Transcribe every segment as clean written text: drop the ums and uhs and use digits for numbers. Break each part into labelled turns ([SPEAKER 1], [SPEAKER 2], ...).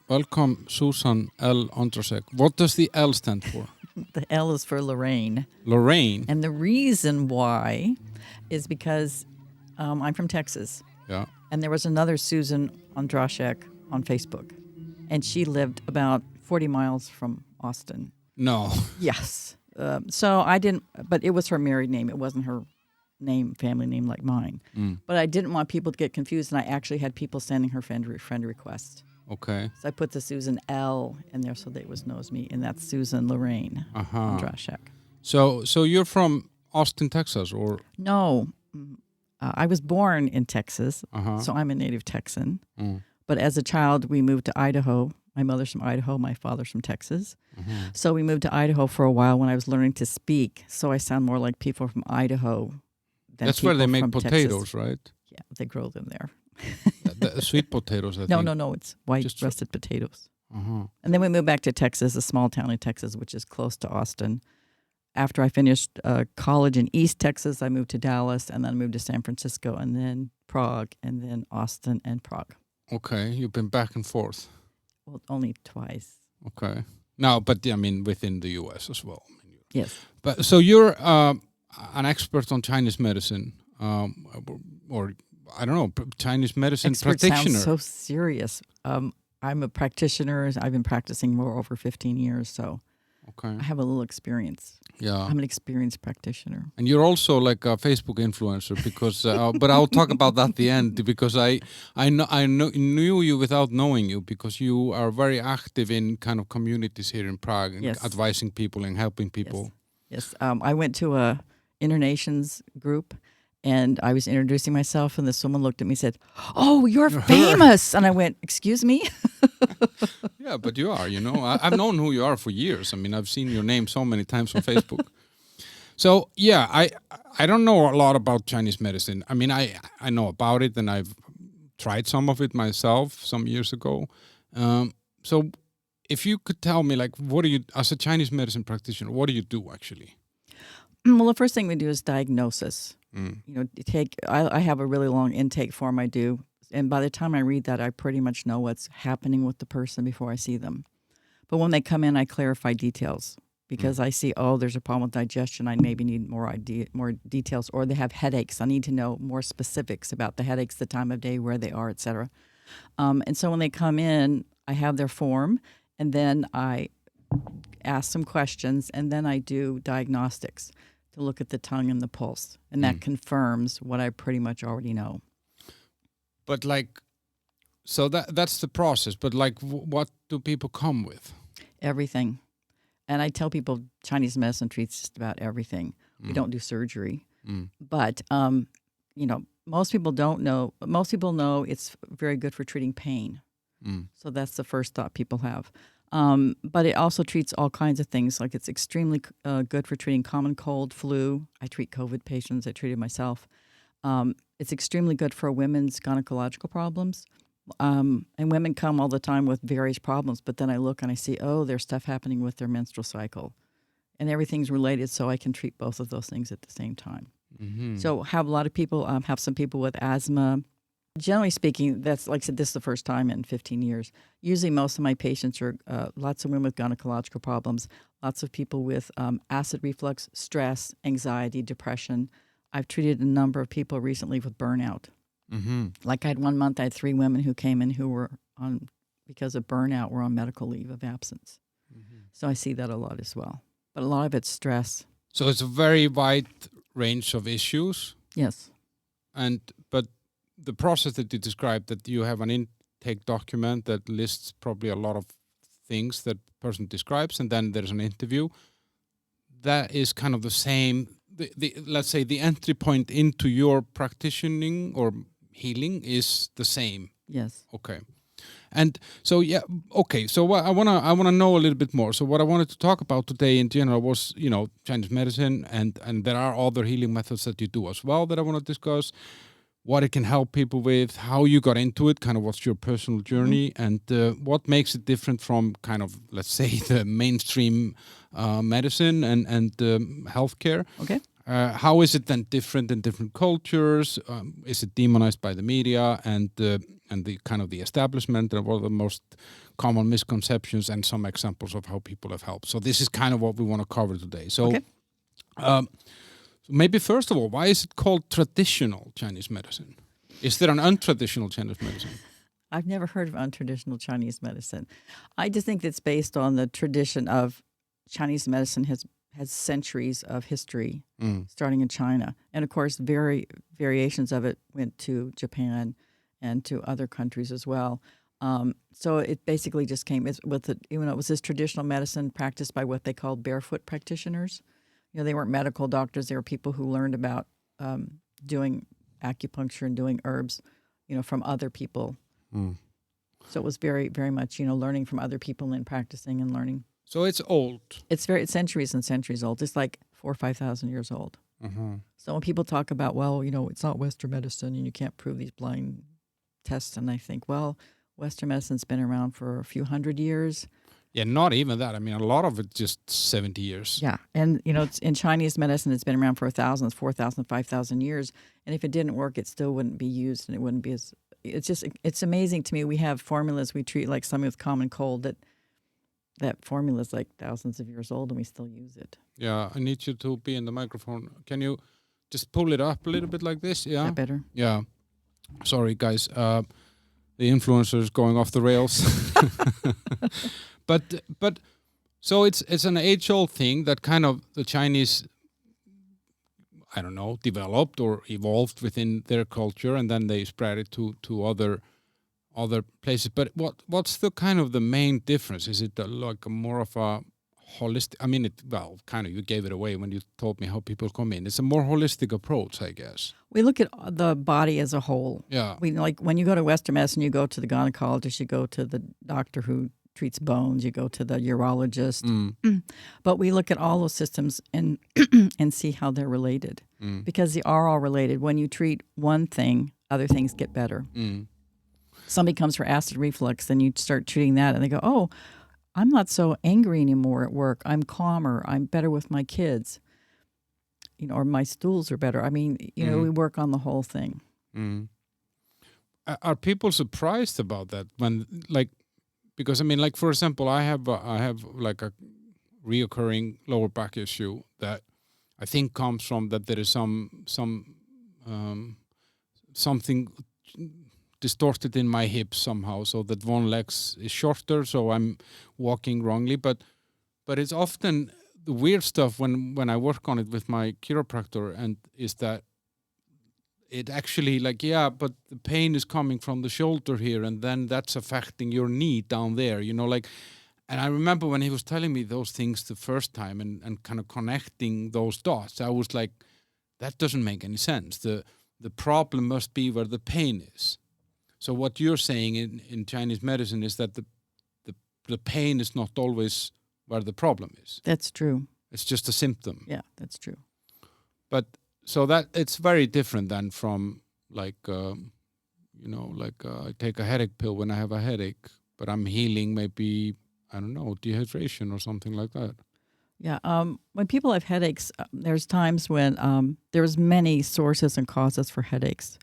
[SPEAKER 1] Welcome, Susan L. Ondrasek. What does the L stand for?
[SPEAKER 2] The L is for Lorraine.
[SPEAKER 1] Lorraine.
[SPEAKER 2] And the reason why is because I'm from Texas.
[SPEAKER 1] Yeah.
[SPEAKER 2] And there was another Susan Ondrasek on Facebook. And she lived about 40 miles from Austin.
[SPEAKER 1] No.
[SPEAKER 2] Yes. So I didn't, but it was her married name. It wasn't her name, family name like mine. But I didn't want people to get confused, and I actually had people sending her friend requests.
[SPEAKER 1] Okay.
[SPEAKER 2] So I put the Susan L in there so they would know it's me, and that's Susan Lorraine Ondrasek.
[SPEAKER 1] So you're from Austin, Texas, or?
[SPEAKER 2] No. I was born in Texas, so I'm a native Texan. But as a child, we moved to Idaho. My mother's from Idaho. My father's from Texas. So we moved to Idaho for a while when I was learning to speak. So I sound more like people from Idaho than
[SPEAKER 1] That's where they make
[SPEAKER 2] from
[SPEAKER 1] potatoes,
[SPEAKER 2] Texas.
[SPEAKER 1] right?
[SPEAKER 2] Yeah, they grow them there.
[SPEAKER 1] The sweet potatoes, I
[SPEAKER 2] No,
[SPEAKER 1] think.
[SPEAKER 2] no, it's white
[SPEAKER 1] Just
[SPEAKER 2] rusted potatoes. And then we moved back to Texas, a small town in Texas, which is close to Austin. After I finished college in East Texas, I moved to Dallas, and then moved to San Francisco, and then Prague, and then Austin and Prague.
[SPEAKER 1] Okay, you've been back and forth.
[SPEAKER 2] Well, only twice.
[SPEAKER 1] Okay. No, but I mean within the U.S. as well.
[SPEAKER 2] Yes.
[SPEAKER 1] But so you're an expert on Chinese medicine, or I don't know, Chinese medicine
[SPEAKER 2] Expert
[SPEAKER 1] practitioner.
[SPEAKER 2] sounds so serious. I'm a practitioner. I've been practicing for over 15 years, so
[SPEAKER 1] Okay.
[SPEAKER 2] I have a little experience.
[SPEAKER 1] Yeah.
[SPEAKER 2] I'm an experienced practitioner.
[SPEAKER 1] And you're also like a Facebook influencer because, but I'll talk about that at the end because knew you without knowing you because you are very active in kind of communities here in Prague and
[SPEAKER 2] Yes.
[SPEAKER 1] advising people and helping people.
[SPEAKER 2] Yes. I went to a Internations group, and I was introducing myself, and this woman looked at me and said, "Oh, you're famous." And I went, "Excuse me?"
[SPEAKER 1] Yeah, but you are, I've known who you are for years. I mean, I've seen your name so many times on Facebook. So, yeah, I don't know a lot about Chinese medicine. I mean, I know about it, and I've tried some of it myself some years ago. So if you could tell me, like, what do you, as a Chinese medicine practitioner, what do you do actually?
[SPEAKER 2] Well, the first thing we do is diagnosis. I have a really long intake form I do. And by the time I read that, I pretty much know what's happening with the person before I see them. But when they come in, I clarify details because I see, there's a problem with digestion. I maybe need more details, or they have headaches. I need to know more specifics about the headaches, the time of day, where they are, etc. And so when they come in, I have their form, and then I ask some questions, and then I do diagnostics to look at the tongue and the pulse, and that confirms what I pretty much already know.
[SPEAKER 1] But like, so that's the process. But like, what do people come with?
[SPEAKER 2] Everything. And I tell people Chinese medicine treats just about everything. We don't do surgery. But, most people don't know. Most people know it's very good for treating pain. So that's the first thought people have. But it also treats all kinds of things. Like it's extremely good for treating common cold, flu. I treat COVID patients. I treated myself. It's extremely good for women's gynecological problems. And women come all the time with various problems, but then I look and I see, there's stuff happening with their menstrual cycle. And everything's related, so I can treat both of those things at the same time. So have a lot of people, have some people with asthma. Generally speaking, that's, like I said, this is the first time in 15 years. Usually most of my patients are lots of women with gynecological problems, lots of people with acid reflux, stress, anxiety, depression. I've treated a number of people recently with burnout. Like I had 1 month, I had 3 women who came in who were on, because of burnout, were on medical leave of absence. So I see that a lot as well. But a lot of it's stress.
[SPEAKER 1] So it's a very wide range of issues.
[SPEAKER 2] Yes.
[SPEAKER 1] But the process that you described, that you have an intake document that lists probably a lot of things that person describes, and then there's an interview. That is kind of the same. Let's say the entry point into your practicing or healing is the same.
[SPEAKER 2] Yes.
[SPEAKER 1] Okay. And so so what I wanna know a little bit more. So what I wanted to talk about today in general was, Chinese medicine, and there are other healing methods that you do as well that I want to discuss. What it can help people with, how you got into it, kind of what's your personal journey, and what makes it different from kind of, let's say, the mainstream medicine and healthcare.
[SPEAKER 2] Okay.
[SPEAKER 1] How is it then different in different cultures? Is it demonized by the media? And the kind of the establishment and what are the most common misconceptions and some examples of how people have helped. So this is kind of what we want to cover today. So
[SPEAKER 2] Okay.
[SPEAKER 1] Maybe first of all, why is it called traditional Chinese medicine? Is there an untraditional Chinese medicine?
[SPEAKER 2] I've never heard of untraditional Chinese medicine. I just think it's based on the tradition of Chinese medicine has centuries of history, starting in China. And of course, variations of it went to Japan and to other countries as well. So it basically just came with it. You know, it was this traditional medicine practiced by what they called barefoot practitioners. You know, they weren't medical doctors. They were people who learned about doing acupuncture and doing herbs, you know, from other people. So it was very, very much, you know, learning from other people and practicing and learning.
[SPEAKER 1] So it's old.
[SPEAKER 2] It's centuries and centuries old. It's like 4,000 or 5,000 years old. So when people talk about, well, you know, it's not Western medicine and you can't prove these blind tests, and I think, well, Western medicine's been around for a few hundred years.
[SPEAKER 1] Yeah, not even that. I mean, a lot of it just 70 years.
[SPEAKER 2] Yeah, and you know, it's in Chinese medicine, it's been around for 4,000, 5,000 years, and if it didn't work, it still wouldn't be used, and it wouldn't be as. It's amazing to me. We have formulas we treat like somebody with common cold that formula is like thousands of years old, and we still use it.
[SPEAKER 1] Yeah, I need you to be in the microphone. Can you just pull it up a little bit like this? Yeah,
[SPEAKER 2] Is that better?
[SPEAKER 1] Yeah. Sorry, guys. The influencer is going off the rails. But so it's an age-old thing that kind of the Chinese, I don't know, developed or evolved within their culture, and then they spread it to other places. But what's the kind of the main difference? Is it like more of a holistic? I mean, kind of you gave it away when you told me how people come in. It's a more holistic approach, I guess.
[SPEAKER 2] We look at the body as a whole.
[SPEAKER 1] Yeah.
[SPEAKER 2] We like when you go to Western medicine, you go to the gynecologist, you go to the doctor who treats bones, you go to the urologist. But we look at all those systems and and see how they're related because they are all related. When you treat one thing, other things get better. Somebody comes for acid reflux, then you start treating that, and they go, "Oh, I'm not so angry anymore at work. I'm calmer. I'm better with my kids. You know, or my stools are better." I mean, you know, we work on the whole thing.
[SPEAKER 1] Are people surprised about that when, like, because I mean, like, for example, I have like a reoccurring lower back issue that I think comes from that there is something distorted in my hips somehow, so that one leg is shorter, so I'm walking wrongly. But it's often the weird stuff when I work on it with my chiropractor, and is that it actually like, yeah, but the pain is coming from the shoulder here, and then that's affecting your knee down there, you know, like. And I remember when he was telling me those things the first time and kind of connecting those dots, I was like, that doesn't make any sense. The problem must be where the pain is. So what you're saying in Chinese medicine is that the pain is not always where the problem is.
[SPEAKER 2] That's true.
[SPEAKER 1] It's just a symptom.
[SPEAKER 2] Yeah, that's true.
[SPEAKER 1] But so that it's very different than from like, you know, like I take a headache pill when I have a headache, but I'm healing maybe, I don't know, dehydration or something like that.
[SPEAKER 2] Yeah. When people have headaches, there's times when there's many sources and causes for headaches.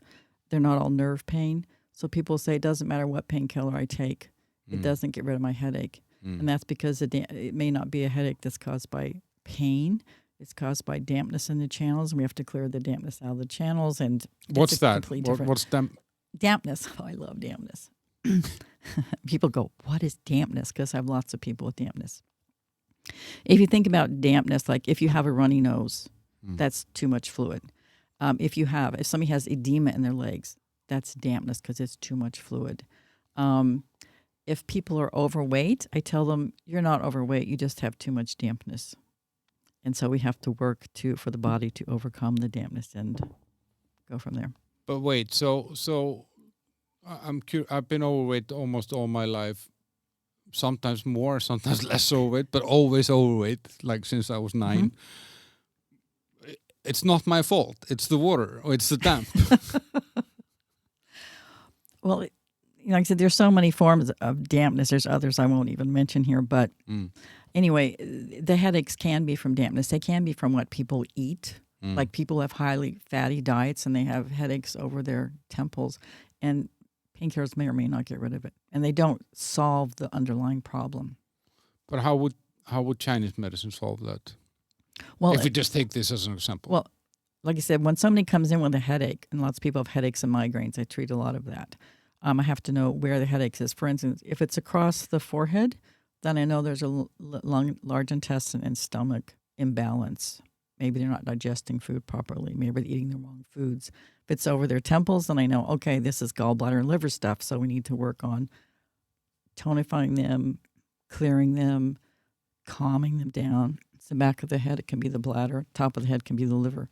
[SPEAKER 2] They're not all nerve pain. So people say it doesn't matter what painkiller I take, it doesn't get rid of my headache. And that's because it may not be a headache that's caused by pain. It's caused by dampness in the channels, and we have to clear the dampness out of the channels. And
[SPEAKER 1] what's that? What's
[SPEAKER 2] dampness? Oh, I love dampness. People go, "What is dampness?" Because I have lots of people with dampness. If you think about dampness, like if you have a runny nose, that's too much fluid. If somebody has edema in their legs, that's dampness because it's too much fluid. If people are overweight, I tell them, you're not overweight, you just have too much dampness. And so we have to work for the body to overcome the dampness and go from there.
[SPEAKER 1] But wait, so I'm curious. I've been overweight almost all my life. Sometimes more, sometimes less overweight, but always overweight, like since I was 9. It's not my fault. It's the water, or it's the damp.
[SPEAKER 2] Well, like I said, there's so many forms of dampness. There's others I won't even mention here. But anyway, the headaches can be from dampness. They can be from what people eat. Like people have highly fatty diets and they have headaches over their temples. And painkillers may or may not get rid of it, and they don't solve the underlying problem.
[SPEAKER 1] But how would Chinese medicine solve that?
[SPEAKER 2] Well,
[SPEAKER 1] if we just take this as an example.
[SPEAKER 2] Well, like I said, when somebody comes in with a headache, and lots of people have headaches and migraines, I treat a lot of that. I have to know where the headache is. For instance, if it's across the forehead, then I know there's a large intestine and stomach imbalance. Maybe they're not digesting food properly. Maybe they're eating the wrong foods. If it's over their temples, then I know, okay, this is gallbladder and liver stuff, so we need to work on tonifying them, clearing them, calming them down. It's the back of the head. It can be the bladder. Top of the head can be the liver.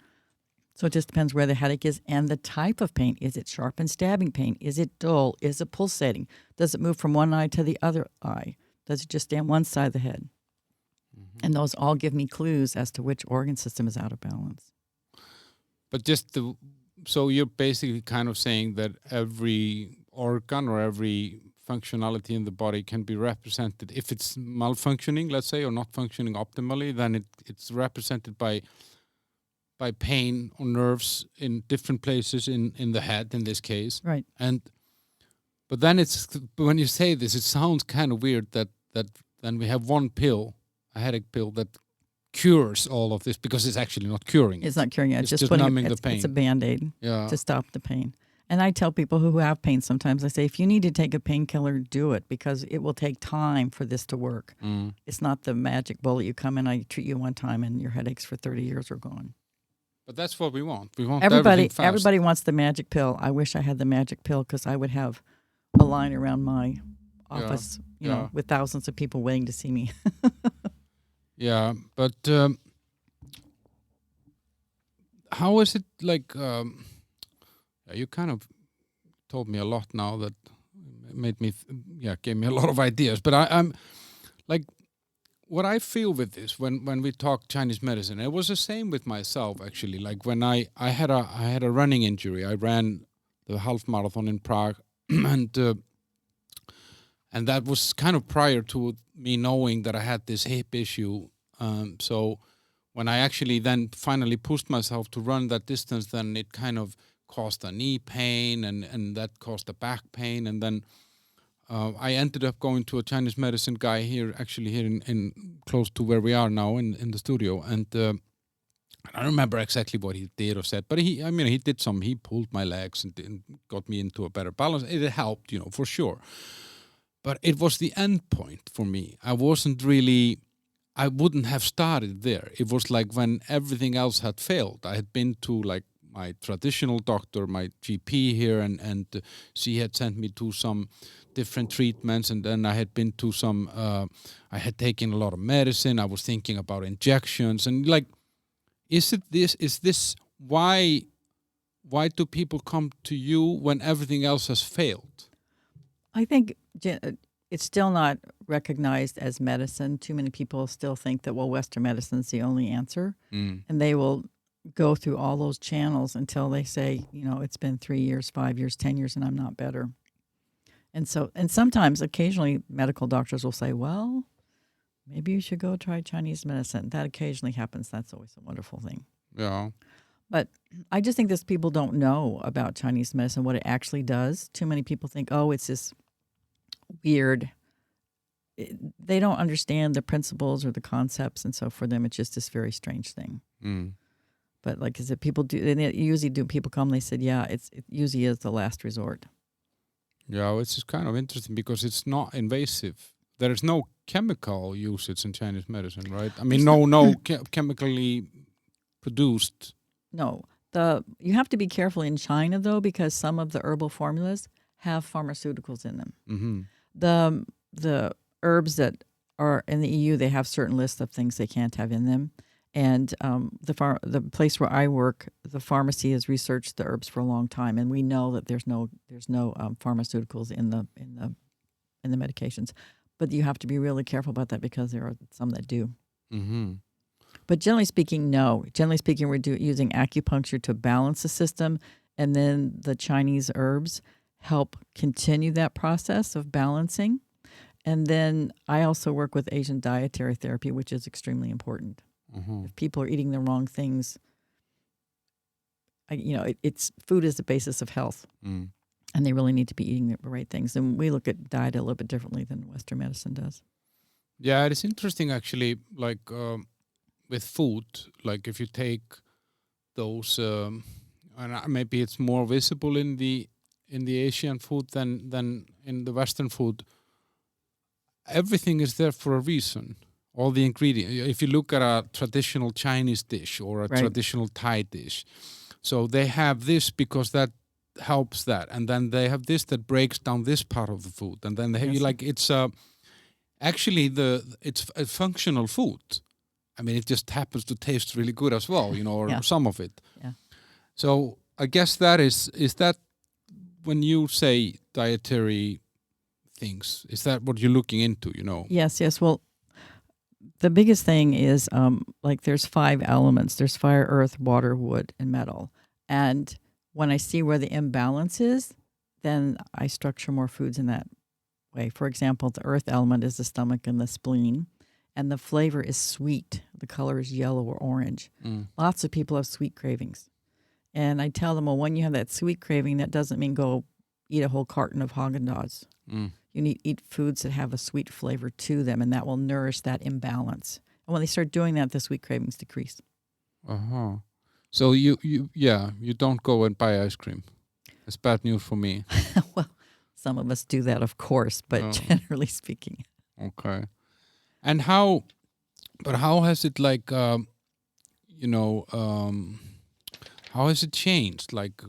[SPEAKER 2] So it just depends where the headache is and the type of pain. Is it sharp and stabbing pain? Is it dull? Is it pulsating? Does it move from one eye to the other eye? Does it just stay on one side of the head? Mm-hmm. And those all give me clues as to which organ system is out of balance.
[SPEAKER 1] But so you're basically kind of saying that every organ or every functionality in the body can be represented. If it's malfunctioning, let's say, or not functioning optimally, then it's represented by pain or nerves in different places in the head, in this case.
[SPEAKER 2] Right.
[SPEAKER 1] But then when you say this, it sounds kind of weird that then we have one pill, a headache pill, that cures all of this, because it's actually not curing it.
[SPEAKER 2] It's not curing it.
[SPEAKER 1] It's just numbing the pain.
[SPEAKER 2] It's a Band-Aid
[SPEAKER 1] to
[SPEAKER 2] stop the pain. And I tell people who have pain sometimes, I say, if you need to take a painkiller, do it, because it will take time for this to work. Mm. It's not the magic bullet. You come in, I treat you one time, and your headaches for 30 years are gone.
[SPEAKER 1] But that's what we want. We want
[SPEAKER 2] everybody
[SPEAKER 1] fast.
[SPEAKER 2] Everybody wants the magic pill. I wish I had the magic pill, because I would have a line around my office, you know, with thousands of people waiting to see me.
[SPEAKER 1] Yeah, but how is it like? You kind of told me a lot now that made me, gave me a lot of ideas. But I'm like, what I feel with this when we talk Chinese medicine, it was the same with myself actually. Like when I had a running injury, I ran the half marathon in Prague, and that was kind of prior to me knowing that I had this hip issue. So when I actually then finally pushed myself to run that distance, then it kind of caused a knee pain, and that caused a back pain, and then I ended up going to a Chinese medicine guy here in close to where we are now in the studio, and I don't remember exactly what he did or said, but he pulled my legs and got me into a better balance. It helped, for sure. But it was the end point for me. I wouldn't have started there. It was like when everything else had failed. I had been to like my traditional doctor, my GP here, and she had sent me to some different treatments, and then I had been to some, I had taken a lot of medicine. I was thinking about injections, and like, is this why do people come to you when everything else has failed?
[SPEAKER 2] I think it's still not recognized as medicine. Too many people still think that, Western medicine is the only answer, and they will go through all those channels until they say, it's been 3 years, 5 years, 10 years, and I'm not better. And sometimes, occasionally, medical doctors will say, well, maybe you should go try Chinese medicine. That occasionally happens. That's always a wonderful thing.
[SPEAKER 1] Yeah.
[SPEAKER 2] But I just think that people don't know about Chinese medicine, what it actually does. Too many people think, it's this weird. They don't understand the principles or the concepts, and so for them, it's just this very strange thing. Mm. But like I said, people do, and it usually do. People come, they said, it usually is the last resort.
[SPEAKER 1] Yeah, it's just kind of interesting because it's not invasive. There is no chemical usage in Chinese medicine, right? I mean, no chemically produced.
[SPEAKER 2] No, you have to be careful in China though, because some of the herbal formulas have pharmaceuticals in them. Mm-hmm. The herbs that are in the EU, they have certain lists of things they can't have in them. And the place where I work, the pharmacy has researched the herbs for a long time, and we know that there's no pharmaceuticals in the medications. But you have to be really careful about that because there are some that do. Mm-hmm. But generally speaking, no. Generally speaking, we're using acupuncture to balance the system, and then the Chinese herbs help continue that process of balancing. And then I also work with Asian dietary therapy, which is extremely important. Mm-hmm. If people are eating the wrong things, it's food is the basis of health. Mm. And they really need to be eating the right things. And we look at diet a little bit differently than Western medicine does.
[SPEAKER 1] Yeah, it is interesting actually. Like with food, like if you take those, and maybe it's more visible in the Asian food than in the Western food. Everything is there for a reason. All the ingredients. If you look at a traditional Chinese dish or a
[SPEAKER 2] Right.
[SPEAKER 1] traditional Thai dish, so they have this because that helps that, and then they have this that breaks down this part of the food, and then they have
[SPEAKER 2] Yes.
[SPEAKER 1] it's actually it's a functional food. I mean, it just happens to taste really good as well, or
[SPEAKER 2] Yeah.
[SPEAKER 1] some of it.
[SPEAKER 2] Yeah.
[SPEAKER 1] So I guess that is that when you say dietary things, is that what you're looking into?
[SPEAKER 2] Yes. Well, the biggest thing is like there's 5 elements. There's fire, earth, water, wood, and metal. And when I see where the imbalance is, then I structure more foods in that way. For example, the earth element is the stomach and the spleen, and the flavor is sweet. The color is yellow or orange. Lots of people have sweet cravings. And I tell them, well, when you have that sweet craving, that doesn't mean go eat a whole carton of Haagen-Dazs. You need to eat foods that have a sweet flavor to them, and that will nourish that imbalance. And when they start doing that, the sweet cravings decrease.
[SPEAKER 1] So you don't go and buy ice cream. It's bad news for me.
[SPEAKER 2] Well, some of us do that, of course, but generally speaking.
[SPEAKER 1] Okay. And how has it how has it changed? Like,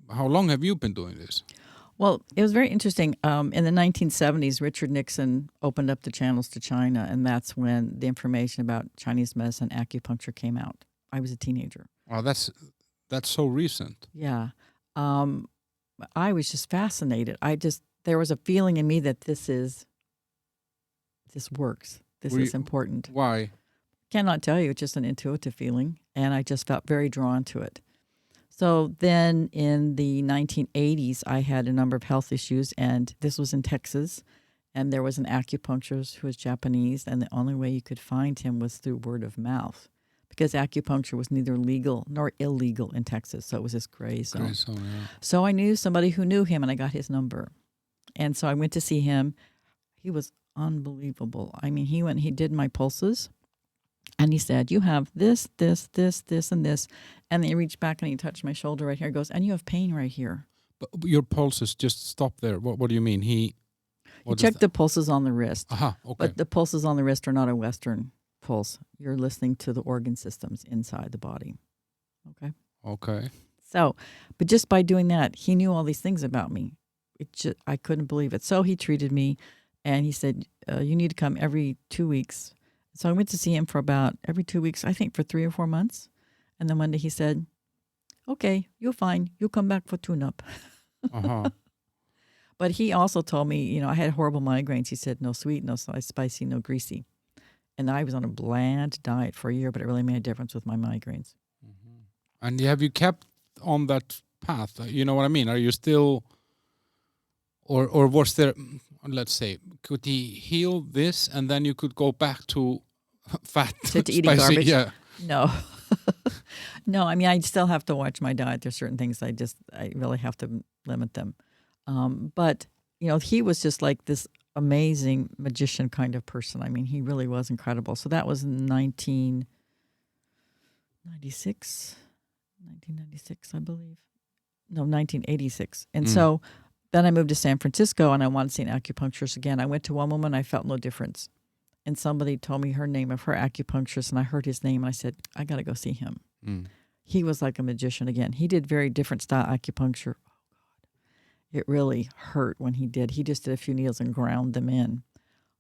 [SPEAKER 1] how long have you been doing this?
[SPEAKER 2] Well, it was very interesting. In the 1970s, Richard Nixon opened up the channels to China, and that's when the information about Chinese medicine, acupuncture came out. I was a teenager.
[SPEAKER 1] Wow, that's so recent.
[SPEAKER 2] Yeah. I was just fascinated. There was a feeling in me that this works. This is important.
[SPEAKER 1] Why?
[SPEAKER 2] Cannot tell you. It's just an intuitive feeling, and I just felt very drawn to it. So then in the 1980s, I had a number of health issues, and this was in Texas, and there was an acupuncturist who was Japanese, and the only way you could find him was through word of mouth, because acupuncture was neither legal nor illegal in Texas, so it was this gray zone. So I knew somebody who knew him, and I got his number. And so I went to see him. He was unbelievable. I mean, he did my pulses. And he said, you have this, this, this, this, and this. And then he reached back and he touched my shoulder right here. He goes, and you have pain right here.
[SPEAKER 1] But your pulses just stop there. What do you mean? He
[SPEAKER 2] checked the pulses on the wrist.
[SPEAKER 1] Okay.
[SPEAKER 2] But the pulses on the wrist are not a Western pulse. You're listening to the organ systems inside the body. Okay. So, but just by doing that, he knew all these things about me. I couldn't believe it. So he treated me, and he said, you need to come every 2 weeks. So I went to see him for about every 2 weeks, I think for 3 or 4 months. And then one day he said, okay, you're fine. You'll come back for tune-up. But he also told me, I had horrible migraines. He said, no sweet, no spicy, no greasy. And I was on a bland diet for a year, but it really made a difference with my migraines.
[SPEAKER 1] And have you kept on that path? You know what I mean? Are you still, or was there, let's say, could he heal this and then you could go back to fat,
[SPEAKER 2] to eating
[SPEAKER 1] spicy?
[SPEAKER 2] Garbage?
[SPEAKER 1] Yeah.
[SPEAKER 2] No. No, I mean, I still have to watch my diet. There's certain things I really have to limit them. But, he was just like this amazing magician kind of person. I mean, he really was incredible. So that was in 1996, I believe. No, 1986. And so then I moved to San Francisco and I wanted to see an acupuncturist again. I went to one woman, I felt no difference. And somebody told me her name of her acupuncturist, and I heard his name, and I said, I got to go see him. He was like a magician again. He did very different style acupuncture. Oh, God. It really hurt when he did. He just did a few needles and ground them in.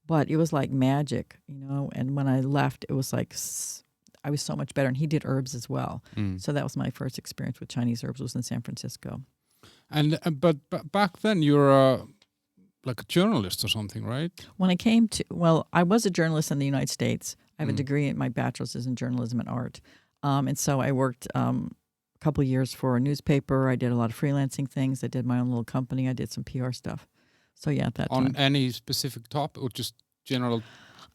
[SPEAKER 2] But it was like magic, and when I left, it was like I was so much better. And he did herbs as well. So that was my first experience with Chinese herbs, was in San Francisco.
[SPEAKER 1] And but back then you're like a journalist or something, right?
[SPEAKER 2] When I came to, I was a journalist in the United States. I have a degree, my bachelor's is in journalism and art. And so I worked a couple of years for a newspaper. I did a lot of freelancing things. I did my own little company. I did some PR stuff. So yeah, at that time.
[SPEAKER 1] On any specific topic or just general?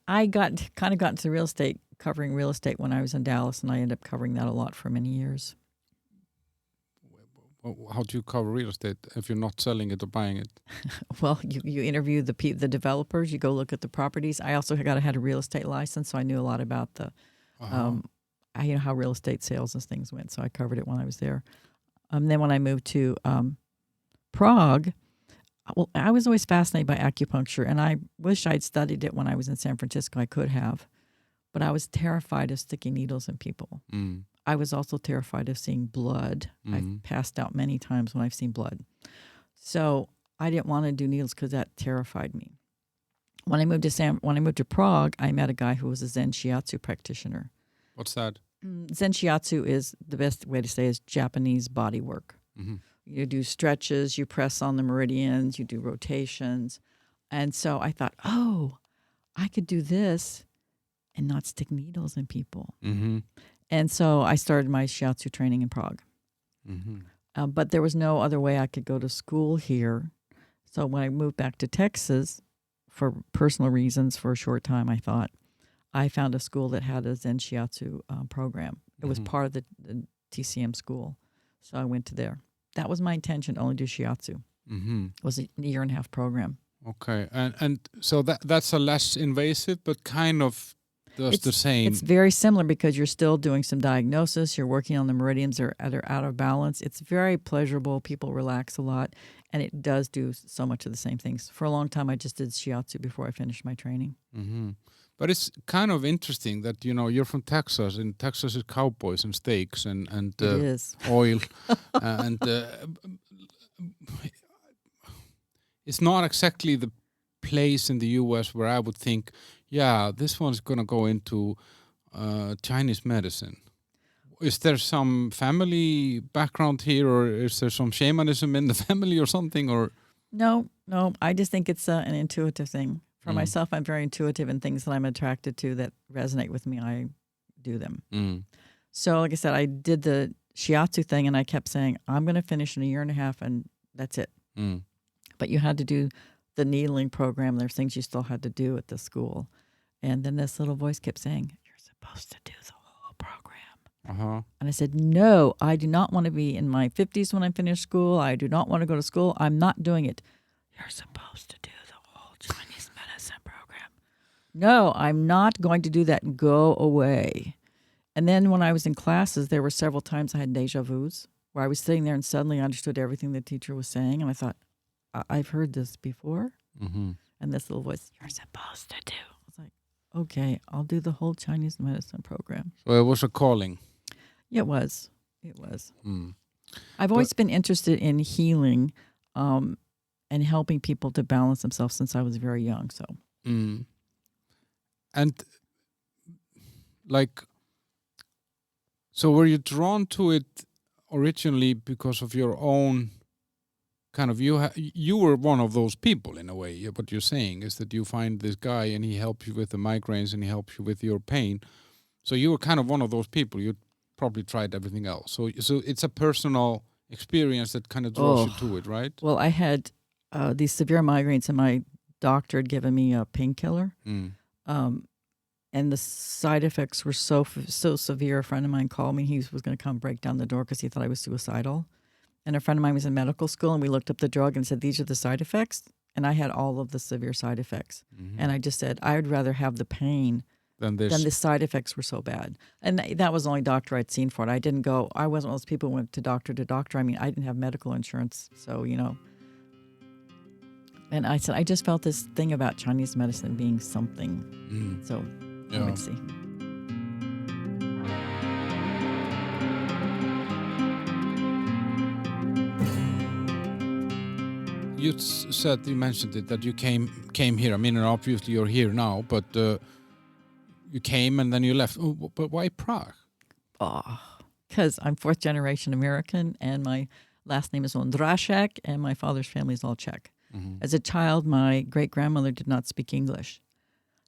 [SPEAKER 2] I got into real estate, covering real estate when I was in Dallas, and I ended up covering that a lot for many years.
[SPEAKER 1] how do you cover real estate if you're not selling it or buying it?
[SPEAKER 2] Well, you interview the developers. You go look at the properties. I also had a real estate license, so I knew a lot about the how real estate sales and things went. So I covered it when I was there. Then when I moved to Prague, well, I was always fascinated by acupuncture, and I wish I'd studied it when I was in San Francisco. I could have, but I was terrified of sticking needles in people. I was also terrified of seeing blood. I've passed out many times when I've seen blood. So I didn't want to do needles because that terrified me. When I moved to Prague, I met a guy who was a Zen Shiatsu practitioner.
[SPEAKER 1] What's that?
[SPEAKER 2] Zen Shiatsu is, the best way to say, is Japanese body work. You do stretches, you press on the meridians, you do rotations. And so I thought, I could do this and not stick needles in people. And so I started my shiatsu training in Prague. But there was no other way I could go to school here. So when I moved back to Texas, for personal reasons, for a short time, I found a school that had a Zen Shiatsu program. It was part of the TCM school. So I went to there. That was my intention, only do shiatsu. It was a 1.5-year program.
[SPEAKER 1] Okay. And so that's a less invasive, but kind of does the same.
[SPEAKER 2] It's very similar because you're still doing some diagnosis. You're working on the meridians that are out of balance. It's very pleasurable. People relax a lot. And it does do so much of the same things. For a long time, I just did shiatsu before I finished my training.
[SPEAKER 1] But it's kind of interesting that, you're from Texas, and Texas is cowboys and steaks and
[SPEAKER 2] it is.
[SPEAKER 1] oil. And it's not exactly the place in the U.S. where I would think, this one's going to go into Chinese medicine. Is there some family background here, or is there some shamanism in the family or something? Or
[SPEAKER 2] No. I just think it's an intuitive thing. For myself, I'm very intuitive, and things that I'm attracted to that resonate with me, I do them. So like I said, I did the shiatsu thing, and I kept saying, I'm going to finish in 1.5 years, and that's it. But you had to do the needling program. There's things you still had to do at the school. And then this little voice kept saying, you're supposed to do the whole program. And I said, no, I do not want to be in my 50s when I finish school. I do not want to go to school. I'm not doing it. You're supposed to do the whole Chinese medicine program. No, I'm not going to do that. Go away. And then when I was in classes, there were several times I had deja vus where I was sitting there and suddenly understood everything the teacher was saying. And I thought, I've heard this before. And this little voice, you're supposed to do. I was like, okay, I'll do the whole Chinese medicine program.
[SPEAKER 1] So it was a calling.
[SPEAKER 2] It was. I've always been interested in healing and helping people to balance themselves since I was very young. So,
[SPEAKER 1] and so were you drawn to it originally because of your own kind of, you were one of those people in a way. What you're saying is that you find this guy and he helps you with the migraines and he helps you with your pain. So you were kind of one of those people. You probably tried everything else. So it's a personal experience that kind of draws you to it, right?
[SPEAKER 2] Well, I had these severe migraines, and my doctor had given me a painkiller. And the side effects were so severe. A friend of mine called me. He was going to come break down the door because he thought I was suicidal. And a friend of mine was in medical school, and we looked up the drug and said, these are the side effects. And I had all of the severe side effects. And I just said, I would rather have the pain than the side effects were so bad. And that was the only doctor I'd seen for it. I wasn't one of those people who went to doctor. I mean, I didn't have medical insurance. So, And I said, I just felt this thing about Chinese medicine being something. So I would see.
[SPEAKER 1] You mentioned it, that you came here. I mean, and obviously you're here now, but you came and then you left. Oh, but why Prague?
[SPEAKER 2] Because I'm 4th generation American, and my last name is Ondrasek, and my father's family is all Czech. As a child, my great-grandmother did not speak English.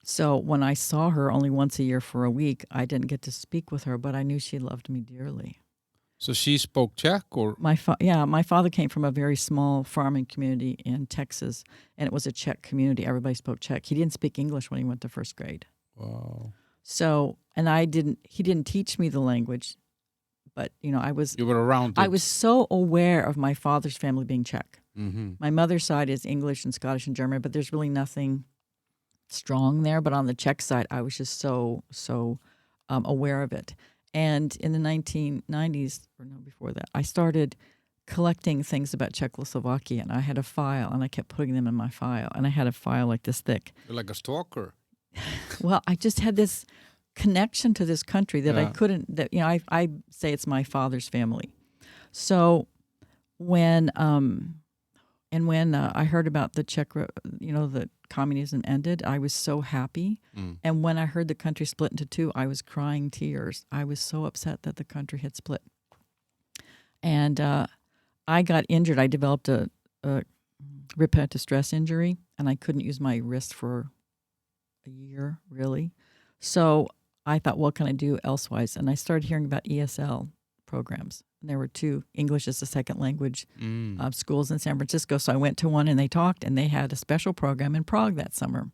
[SPEAKER 2] So when I saw her only once a year for a week, I didn't get to speak with her, but I knew she loved me dearly.
[SPEAKER 1] So she spoke Czech, or?
[SPEAKER 2] My father came from a very small farming community in Texas, and it was a Czech community. Everybody spoke Czech. He didn't speak English when he went to 1st grade.
[SPEAKER 1] Wow.
[SPEAKER 2] So, and he didn't teach me the language, but I was
[SPEAKER 1] You were around it.
[SPEAKER 2] I was so aware of my father's family being Czech.
[SPEAKER 1] Mm-hmm.
[SPEAKER 2] My mother's side is English and Scottish and German, but there's really nothing strong there. But on the Czech side, I was just so aware of it. And in the 1990s, or no, before that, I started collecting things about Czechoslovakia, and I had a file, and I kept putting them in my file, and I had a file like this thick.
[SPEAKER 1] You're like a stalker.
[SPEAKER 2] Well, I just had this connection to this country that I couldn't. That I say it's my father's family. So when I heard about the Czech, that communism ended, I was so happy. And when I heard the country split into two, I was crying tears. I was so upset that the country had split. And I got injured. I developed a repetitive stress injury, and I couldn't use my wrist for a year, really. So I thought, what can I do elsewise? And I started hearing about ESL programs. And there were 2 English as a second language schools in San Francisco. So I went to one, and they talked, and they had a special program in Prague that summer.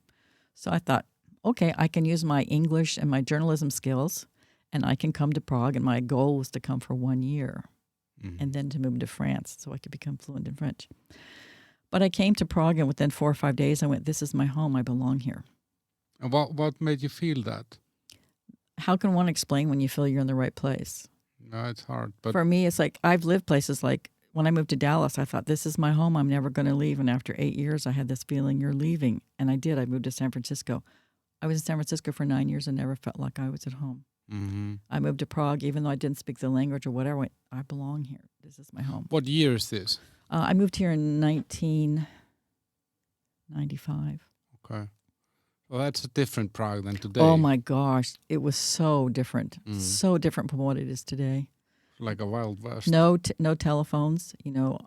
[SPEAKER 2] So I thought, okay, I can use my English and my journalism skills, and I can come to Prague. And my goal was to come for 1 year and then to move to France so I could become fluent in French. But I came to Prague, and within 4 or 5 days, I went, this is my home. I belong here.
[SPEAKER 1] And what made you feel that?
[SPEAKER 2] How can one explain when you feel you're in the right place?
[SPEAKER 1] No, it's hard. But
[SPEAKER 2] for me, it's like I've lived places like when I moved to Dallas, I thought, this is my home. I'm never going to leave. And after 8 years, I had this feeling, you're leaving. And I did. I moved to San Francisco. I was in San Francisco for 9 years and never felt like I was at home.
[SPEAKER 1] Mm-hmm.
[SPEAKER 2] I moved to Prague, even though I didn't speak the language or whatever. I went, I belong here. This is my home.
[SPEAKER 1] What year is this?
[SPEAKER 2] I moved here in 1995.
[SPEAKER 1] Okay. Well, that's a different Prague than today.
[SPEAKER 2] Oh my gosh. It was so different. So different from what it is today.
[SPEAKER 1] Like a Wild West.
[SPEAKER 2] No telephones, and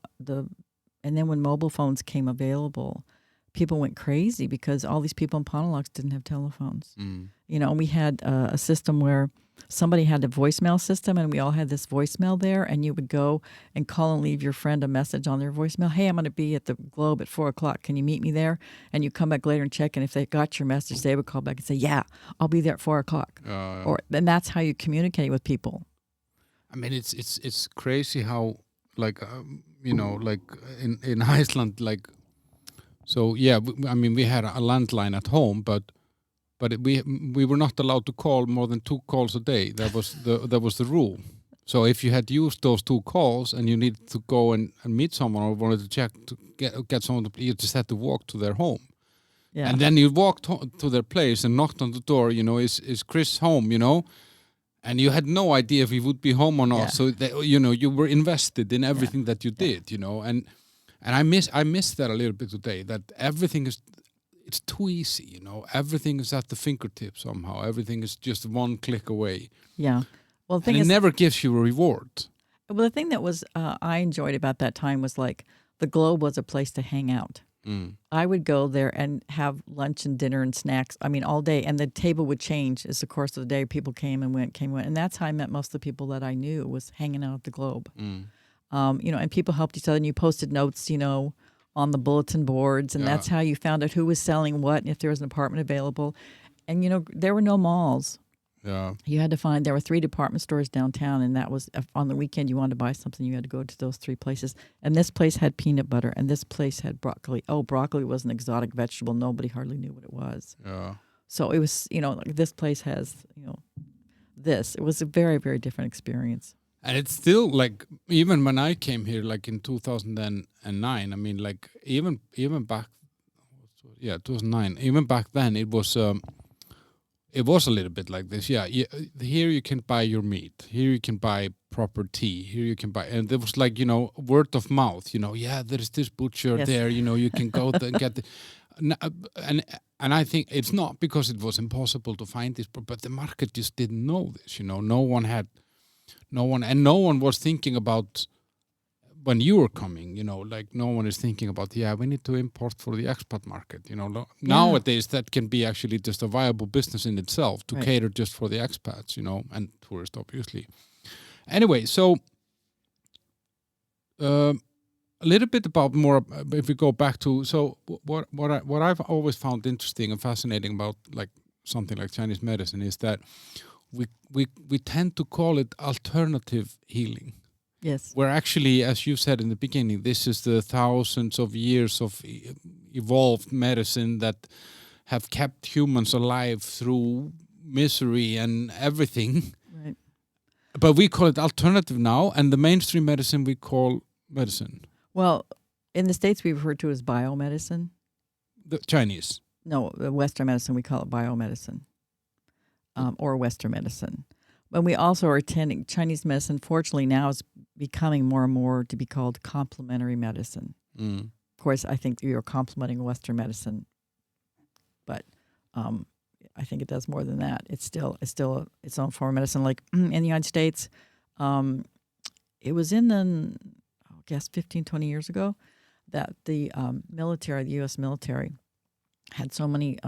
[SPEAKER 2] then when mobile phones came available, people went crazy because all these people in Pontiacs didn't have telephones. And we had a system where somebody had a voicemail system, and we all had this voicemail there, and you would go and call and leave your friend a message on their voicemail. Hey, I'm going to be at the Globe at 4:00. Can you meet me there? And you come back later and check, and if they got your message, they would call back and say, yeah, I'll be there at 4:00. And that's how you communicate with people.
[SPEAKER 1] I mean, it's crazy how, like, like in Iceland, like, so yeah, we had a landline at home, but we were not allowed to call more than 2 calls a day. That was the rule. So if you had used those 2 calls and you needed to go and meet someone or wanted to check to get someone, you just had to walk to their home. Yeah. And then you walked to their place and knocked on the door. Is Chris home? And you had no idea if he would be home or not. Yeah. So you were invested in everything that you did. And I miss that a little bit today. That everything it's too easy. Everything is at the fingertips somehow. Everything is just 1 click away.
[SPEAKER 2] Yeah. Well, the thing
[SPEAKER 1] is, it never gives you a reward.
[SPEAKER 2] Well, the thing that was I enjoyed about that time was like the Globe was a place to hang out. I would go there and have lunch and dinner and snacks. All day, and the table would change as the course of the day. People came and went, and that's how I met most of the people that I knew was hanging out at the Globe. And people helped each other, and you posted notes, on the bulletin boards, and that's how you found out who was selling what and if there was an apartment available. And there were no malls.
[SPEAKER 1] Yeah,
[SPEAKER 2] you had to find. There were 3 department stores downtown, and that was on the weekend. You wanted to buy something, you had to go to those 3 places. And this place had peanut butter, and this place had broccoli. Oh, broccoli was an exotic vegetable. Nobody hardly knew what it was.
[SPEAKER 1] Yeah.
[SPEAKER 2] So it was, this place has, this. It was a very, very different experience.
[SPEAKER 1] And it's still like, even when I came here, like in 2009. Like even back, 2009. Even back then, it was a little bit like this. Yeah, here you can buy your meat. Here you can buy proper tea. Here you can buy, and there was like word of mouth. Yeah, there's this butcher there. You can go there and get. And I think it's not because it was impossible to find this, but the market just didn't know this. No one was thinking about when you were coming. Like no one is thinking about. Yeah, we need to import for the expat market. Nowadays that can be actually just a viable business in itself to cater just for the expats. And tourists obviously. Anyway, so a little bit about more. If we go back to what I've always found interesting and fascinating about like something like Chinese medicine is that we tend to call it alternative healing.
[SPEAKER 2] Yes.
[SPEAKER 1] Where actually, as you said in the beginning, this is the thousands of years of evolved medicine that have kept humans alive through misery and everything.
[SPEAKER 2] Right.
[SPEAKER 1] But we call it alternative now, and the mainstream medicine we call medicine.
[SPEAKER 2] Well, in the States, we refer to it as biomedicine.
[SPEAKER 1] The Chinese.
[SPEAKER 2] No, Western medicine, we call it biomedicine, or Western medicine. But we also are attending Chinese medicine. Fortunately, now is becoming more and more to be called complementary medicine.
[SPEAKER 1] Mm.
[SPEAKER 2] Of course, I think you're complementing Western medicine, but I think it does more than that. It's still its own form of medicine. Like in the United States, it was in the, 15, 20 years ago, that the military, the U.S. military, had so many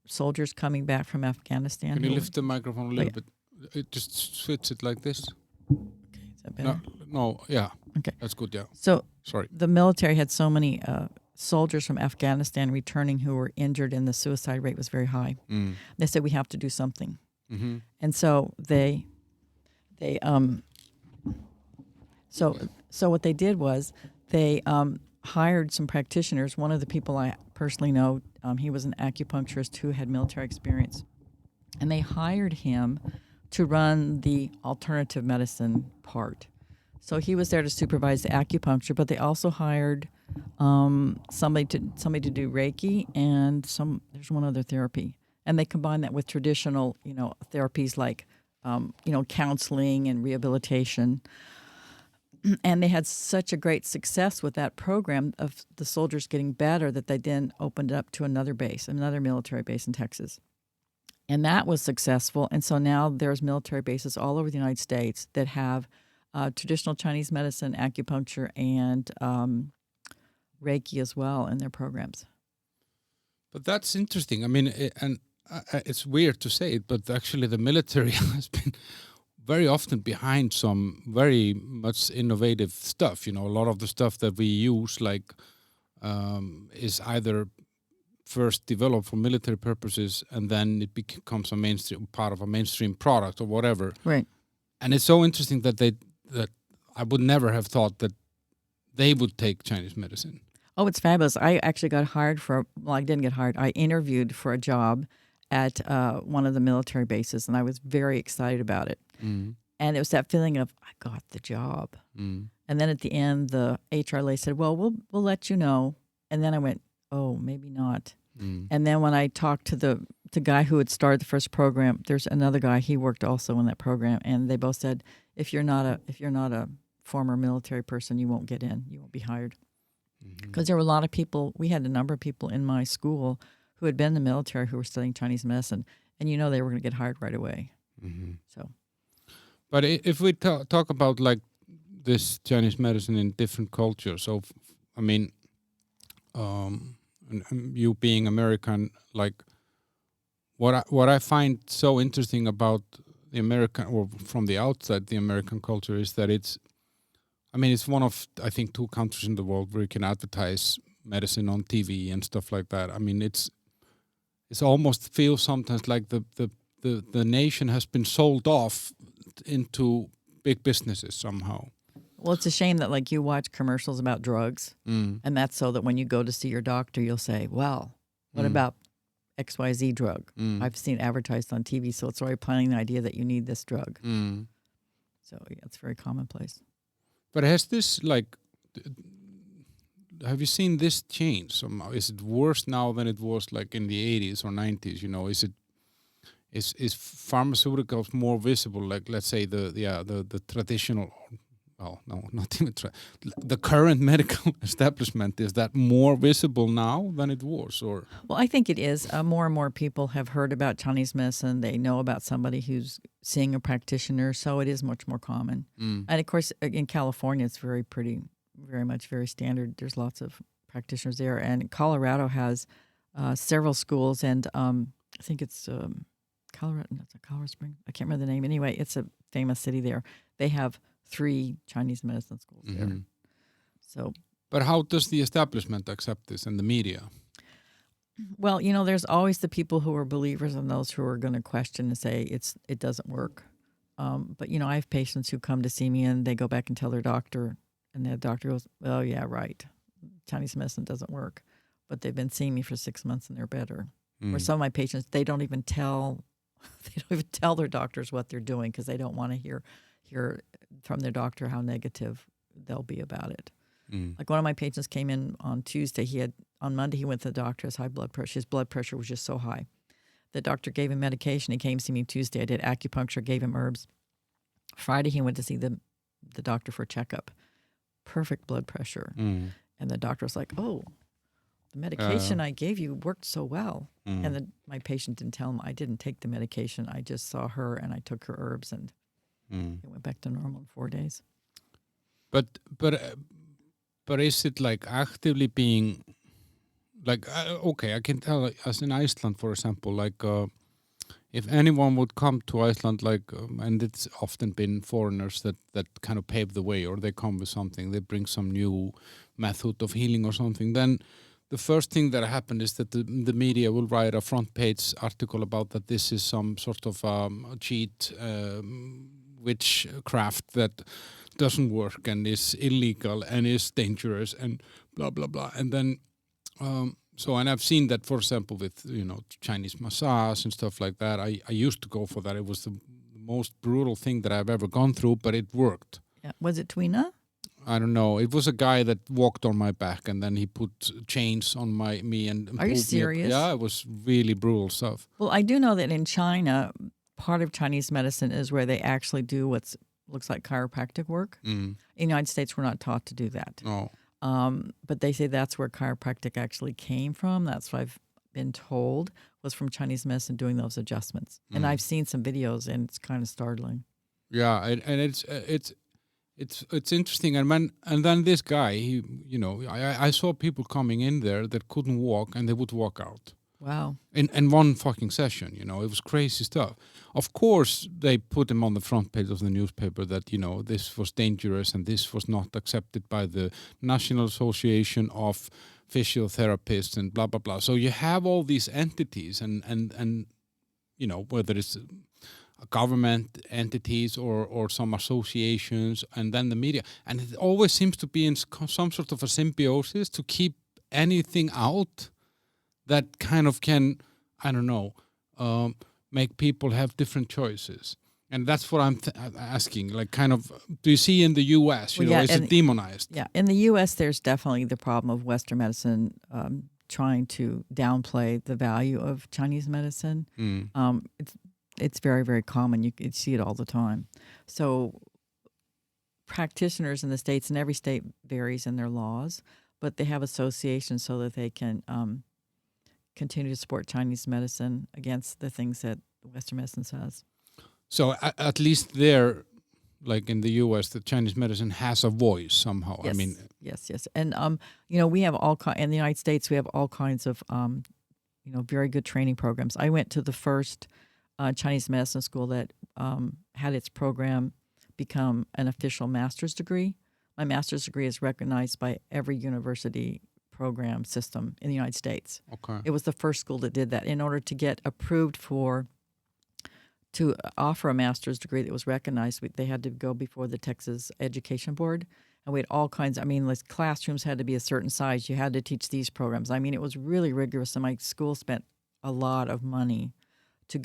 [SPEAKER 2] soldiers coming back from Afghanistan.
[SPEAKER 1] Can you lift the microphone a little bit? It just switch it like this.
[SPEAKER 2] Okay, is that better?
[SPEAKER 1] No, yeah.
[SPEAKER 2] Okay.
[SPEAKER 1] That's good, yeah.
[SPEAKER 2] So
[SPEAKER 1] Sorry.
[SPEAKER 2] the military had so many soldiers from Afghanistan returning who were injured, and the suicide rate was very high.
[SPEAKER 1] Mm.
[SPEAKER 2] They said, we have to do something.
[SPEAKER 1] Mm-hmm.
[SPEAKER 2] And so so what they did was they hired some practitioners. One of the people I personally know, he was an acupuncturist who had military experience, and they hired him to run the alternative medicine part. So he was there to supervise the acupuncture, but they also hired somebody to do Reiki and there's one other therapy, and they combined that with traditional therapies like counseling and rehabilitation. And they had such a great success with that program of the soldiers getting better that they then opened it up to another military base in Texas. And that was successful. And so now there's military bases all over the United States that have traditional Chinese medicine, acupuncture, and Reiki as well in their programs.
[SPEAKER 1] But that's interesting. I mean, it's weird to say it, but actually the military has been very often behind some very much innovative stuff. A lot of the stuff that we use is either first developed for military purposes and then it becomes part of a mainstream product or whatever.
[SPEAKER 2] Right.
[SPEAKER 1] And it's so interesting that I would never have thought that they would take Chinese medicine.
[SPEAKER 2] Oh, it's fabulous. I actually got hired I didn't get hired. I interviewed for a job at one of the military bases, and I was very excited about it. Mm. And it was that feeling of, I got the job. Mm. And then at the end, the HR lady said, well, we'll let you know. And then I went, oh, maybe not. Mm. And then when I talked to the guy who had started the first program, there's another guy, he worked also in that program, and they both said, if you're not a former military person, you won't get in. You won't be hired. Because there were a lot of people, we had a number of people in my school who had been in the military who were studying Chinese medicine, and they were going to get hired right away. Mm-hmm. So,
[SPEAKER 1] but if we talk about like this Chinese medicine in different cultures, so I mean, you being American, like what I find so interesting about the American, or from the outside, the American culture is that it's one of, I think, 2 countries in the world where you can advertise medicine on TV and stuff like that. I mean, it's almost feels sometimes like the nation has been sold off into big businesses somehow.
[SPEAKER 2] Well, it's a shame that like you watch commercials about drugs, and that's so that when you go to see your doctor, you'll say, well, what about XYZ drug? I've seen it advertised on TV, so it's already planting the idea that you need this drug. So yeah, it's very commonplace.
[SPEAKER 1] But has this, have you seen this change somehow? Is it worse now than it was like in the 80s or 90s? Is pharmaceuticals more visible? Like, let's say the traditional, well, no, not even the current medical establishment, is that more visible now than it was? Or
[SPEAKER 2] well, I think it is. More and more people have heard about Chinese medicine. They know about somebody who's seeing a practitioner, so it is much more common. And of course, in California, it's very standard. There's lots of practitioners there, and Colorado has several schools, and I think it's Colorado Springs. I can't remember the name. Anyway, it's a famous city there. They have 3 Chinese medicine schools there. So,
[SPEAKER 1] but how does the establishment accept this and the media?
[SPEAKER 2] Well, there's always the people who are believers and those who are going to question and say it doesn't work. But I have patients who come to see me and they go back and tell their doctor, and the doctor goes, "Oh yeah, right. Chinese medicine doesn't work." But they've been seeing me for 6 months and they're better. Or some of my patients, they don't even tell their doctors what they're doing because they don't want to hear from their doctor how negative they'll be about it. Like one of my patients came in on Tuesday. On Monday he went to the doctor. His high blood pressure. His blood pressure was just so high. The doctor gave him medication. He came to see me Tuesday. I did acupuncture, gave him herbs. Friday he went to see the doctor for a checkup. Perfect blood pressure. And the doctor was like, "Oh, the medication I gave you worked so well." And my patient didn't tell him I didn't take the medication. I just saw her and I took her herbs and it went back to normal in 4 days.
[SPEAKER 1] But is it like actively being like okay, I can tell as in Iceland, for example, like if anyone would come to Iceland, like and it's often been foreigners that kind of pave the way, or they come with something, they bring some new method of healing or something, then the first thing that happened is that the media will write a front page article about that this is some sort of cheat witchcraft that doesn't work and is illegal and is dangerous and blah blah blah. And then and I've seen that, for example, with Chinese massage and stuff like that. I used to go for that. It was the most brutal thing that I've ever gone through, but it worked.
[SPEAKER 2] Yeah. Was it Twina?
[SPEAKER 1] I don't know. It was a guy that walked on my back and then he put chains on me and
[SPEAKER 2] Are you serious?
[SPEAKER 1] Yeah, it was really brutal stuff.
[SPEAKER 2] Well, I do know that in China, part of Chinese medicine is where they actually do what looks like chiropractic work. In the United States, we're not taught to do that.
[SPEAKER 1] No.
[SPEAKER 2] But they say that's where chiropractic actually came from. That's what I've been told, was from Chinese medicine doing those adjustments. And I've seen some videos and it's kind of startling.
[SPEAKER 1] Yeah, and it's interesting. And then this guy, I saw people coming in there that couldn't walk and they would walk out.
[SPEAKER 2] Wow.
[SPEAKER 1] In one fucking session, it was crazy stuff. Of course, they put him on the front page of the newspaper that, this was dangerous and this was not accepted by the National Association of Physiotherapists and blah, blah, blah. So you have all these entities and whether it's government entities or some associations and then the media. And it always seems to be in some sort of a symbiosis to keep anything out that kind of can, I don't know, make people have different choices. And that's what I'm asking. Like, kind of, do you see in the U.S., is it demonized?
[SPEAKER 2] Yeah, in the U.S., there's definitely the problem of Western medicine trying to downplay the value of Chinese medicine. It's very, very common. You can see it all the time. So practitioners in the States, and every state varies in their laws, but they have associations so that they can continue to support Chinese medicine against the things that Western medicine says.
[SPEAKER 1] So at least there, like in the U.S., the Chinese medicine has a voice somehow.
[SPEAKER 2] Yes.
[SPEAKER 1] I mean,
[SPEAKER 2] yes. And we have in the United States, we have all kinds of very good training programs. I went to the first Chinese medicine school that had its program become an official master's degree. My master's degree is recognized by every university program system in the United States.
[SPEAKER 1] Okay.
[SPEAKER 2] It was the first school that did that. In order to get approved to offer a master's degree that was recognized, they had to go before the Texas Education Board. And we had all kinds, like classrooms had to be a certain size. You had to teach these programs. It was really rigorous, and my school spent a lot of money to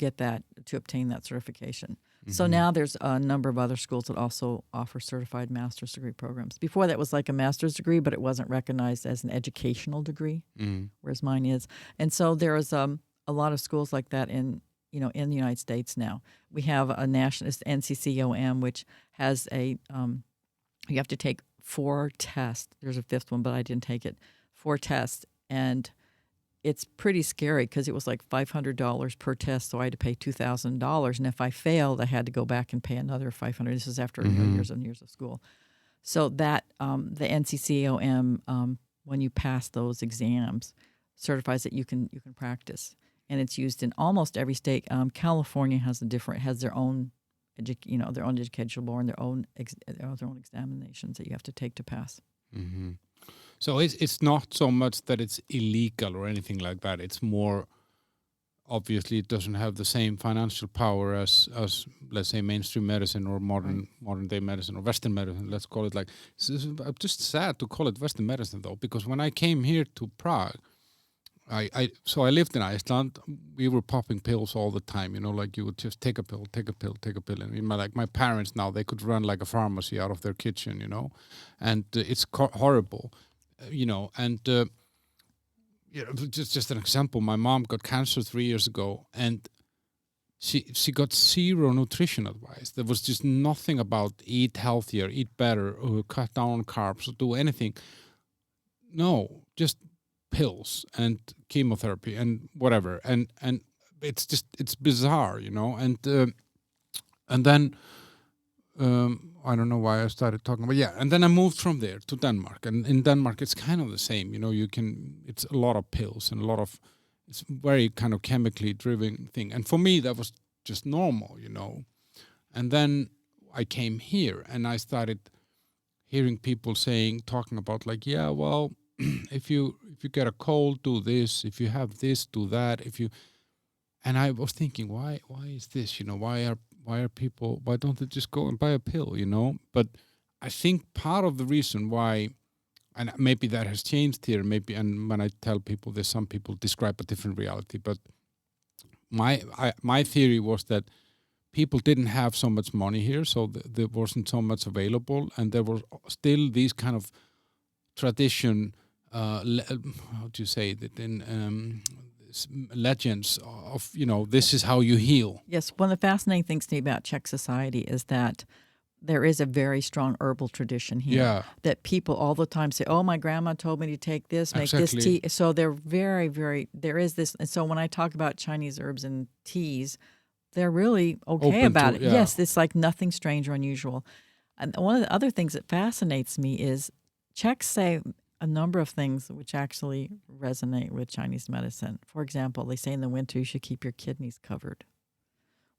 [SPEAKER 2] obtain that certification. Mm-hmm. So now there's a number of other schools that also offer certified master's degree programs. Before that was like a master's degree, but it wasn't recognized as an educational degree, whereas mine is. And so there is a lot of schools like that in the United States now. We have a national, it's NCCOM, which has you have to take 4 tests. There's a 5th one, but I didn't take it. 4 tests, and it's pretty scary because it was like $500 per test, so I had to pay $2,000. And if I failed, I had to go back and pay another $500. This is after years and years of school. So that the NCCOM, when you pass those exams, certifies that you can practice, and it's used in almost every state. California has their own educational board and their own examinations that you have to take to pass.
[SPEAKER 1] Mm-hmm. So it's not so much that it's illegal or anything like that. It's more, obviously it doesn't have the same financial power as let's say mainstream medicine or modern day medicine or Western medicine. Let's call it like. It's just sad to call it Western medicine though, because when I came here to Prague, so I lived in Iceland. We were popping pills all the time, like you would just take a pill, and my parents now, they could run like a pharmacy out of their kitchen, and it's horrible, and just an example. My mom got cancer 3 years ago, and she got zero nutrition advice. There was just nothing about eat healthier, eat better, or cut down on carbs, or do anything. No, just pills and chemotherapy and whatever, and it's bizarre, and then I don't know why I started talking, but and then I moved from there to Denmark, and in Denmark it's kind of the same, it's a lot of pills and it's very kind of chemically driven thing, and for me that was just normal, and then I came here and I started hearing people talking about like, well, if you get a cold, do this. If you have this, do that. And I was thinking, why is this? Why are people? Why don't they just go and buy a pill? But I think part of the reason why, and maybe that has changed here. And when I tell people this, some people describe a different reality. But my theory was that people didn't have so much money here, so there wasn't so much available, and there were still these kind of tradition. How do you say that in legends of, this is how you heal.
[SPEAKER 2] Yes, one of the fascinating things to me about Czech society is that there is a very strong herbal tradition here.
[SPEAKER 1] Yeah.
[SPEAKER 2] That people all the time say, oh, my grandma told me to take this, make this tea. So they're very, very, there is this. And so when I talk about Chinese herbs and teas, they're really okay
[SPEAKER 1] Open
[SPEAKER 2] about
[SPEAKER 1] to,
[SPEAKER 2] it.
[SPEAKER 1] yeah.
[SPEAKER 2] Yes, it's like nothing strange or unusual. And one of the other things that fascinates me is Czechs say a number of things which actually resonate with Chinese medicine. For example, they say in the winter you should keep your kidneys covered.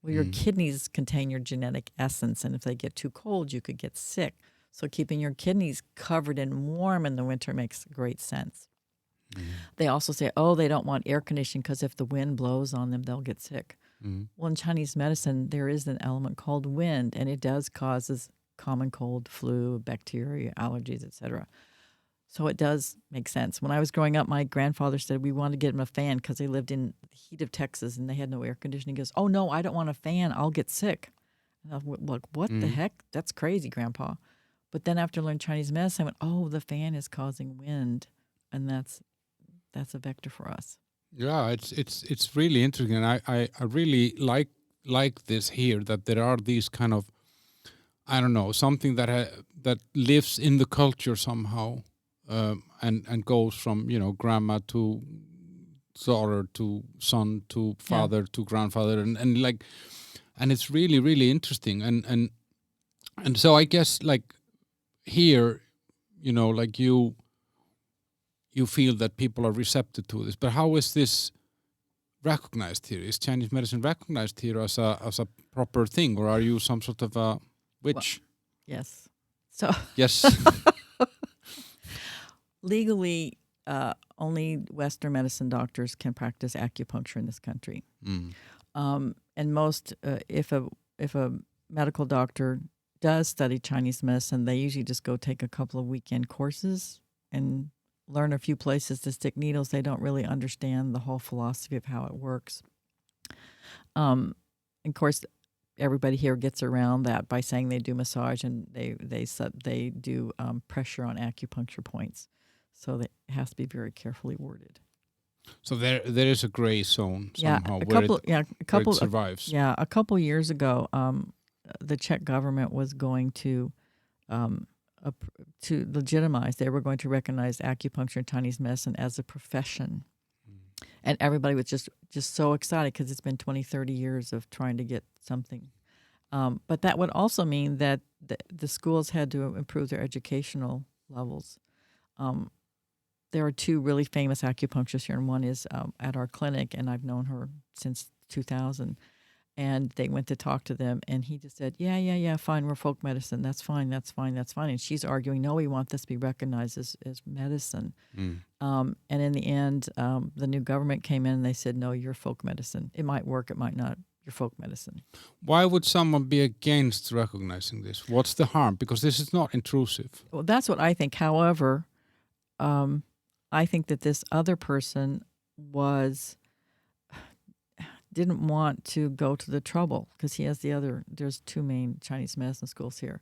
[SPEAKER 2] Well, your kidneys contain your genetic essence, and if they get too cold, you could get sick. So keeping your kidneys covered and warm in the winter makes great sense. They also say, they don't want air conditioning because if the wind blows on them, they'll get sick. Well, in Chinese medicine, there is an element called wind, and it does causes common cold, flu, bacteria, allergies, etc. So it does make sense. When I was growing up, my grandfather said we wanted to get him a fan because they lived in the heat of Texas and they had no air conditioning. He goes, oh, no, I don't want a fan. I'll get sick. And I was like, what the heck? That's crazy, Grandpa. But then after I learned Chinese medicine, I went, the fan is causing wind, and that's a vector for us.
[SPEAKER 1] Yeah, it's really interesting, and I really like this here, that there are these kind of, I don't know, something that lives in the culture somehow, and goes from grandma to daughter to son to father to grandfather, and it's really, really interesting, and so I guess like here, like you feel that people are receptive to this, but how is this recognized here? Is Chinese medicine recognized here as a proper thing, or are you some sort of a witch?
[SPEAKER 2] Well, yes. So
[SPEAKER 1] yes.
[SPEAKER 2] Legally, only Western medicine doctors can practice acupuncture in this country. And most, if a medical doctor does study Chinese medicine, they usually just go take a couple of weekend courses and learn a few places to stick needles. They don't really understand the whole philosophy of how it works. Of course, everybody here gets around that by saying they do massage and they do pressure on acupuncture points. So it has to be very carefully worded.
[SPEAKER 1] So there is a gray zone somehow where it survives.
[SPEAKER 2] A couple years ago, the Czech government was going to legitimize. They were going to recognize acupuncture and Chinese medicine as a profession. And everybody was just so excited because it's been 20, 30 years of trying to get something. But that would also mean that the schools had to improve their educational levels. There are two really famous acupuncturists here, and one is at our clinic, and I've known her since 2000. And they went to talk to them, and he just said, yeah, fine, we're folk medicine. That's fine. And she's arguing, no, we want this to be recognized as medicine. And in the end, the new government came in and they said, no, you're folk medicine. It might work, it might not. You're folk medicine.
[SPEAKER 1] Why would someone be against recognizing this? What's the harm? Because this is not intrusive.
[SPEAKER 2] Well, that's what I think. However, I think that this other person didn't want to go to the trouble because he has there's two main Chinese medicine schools here.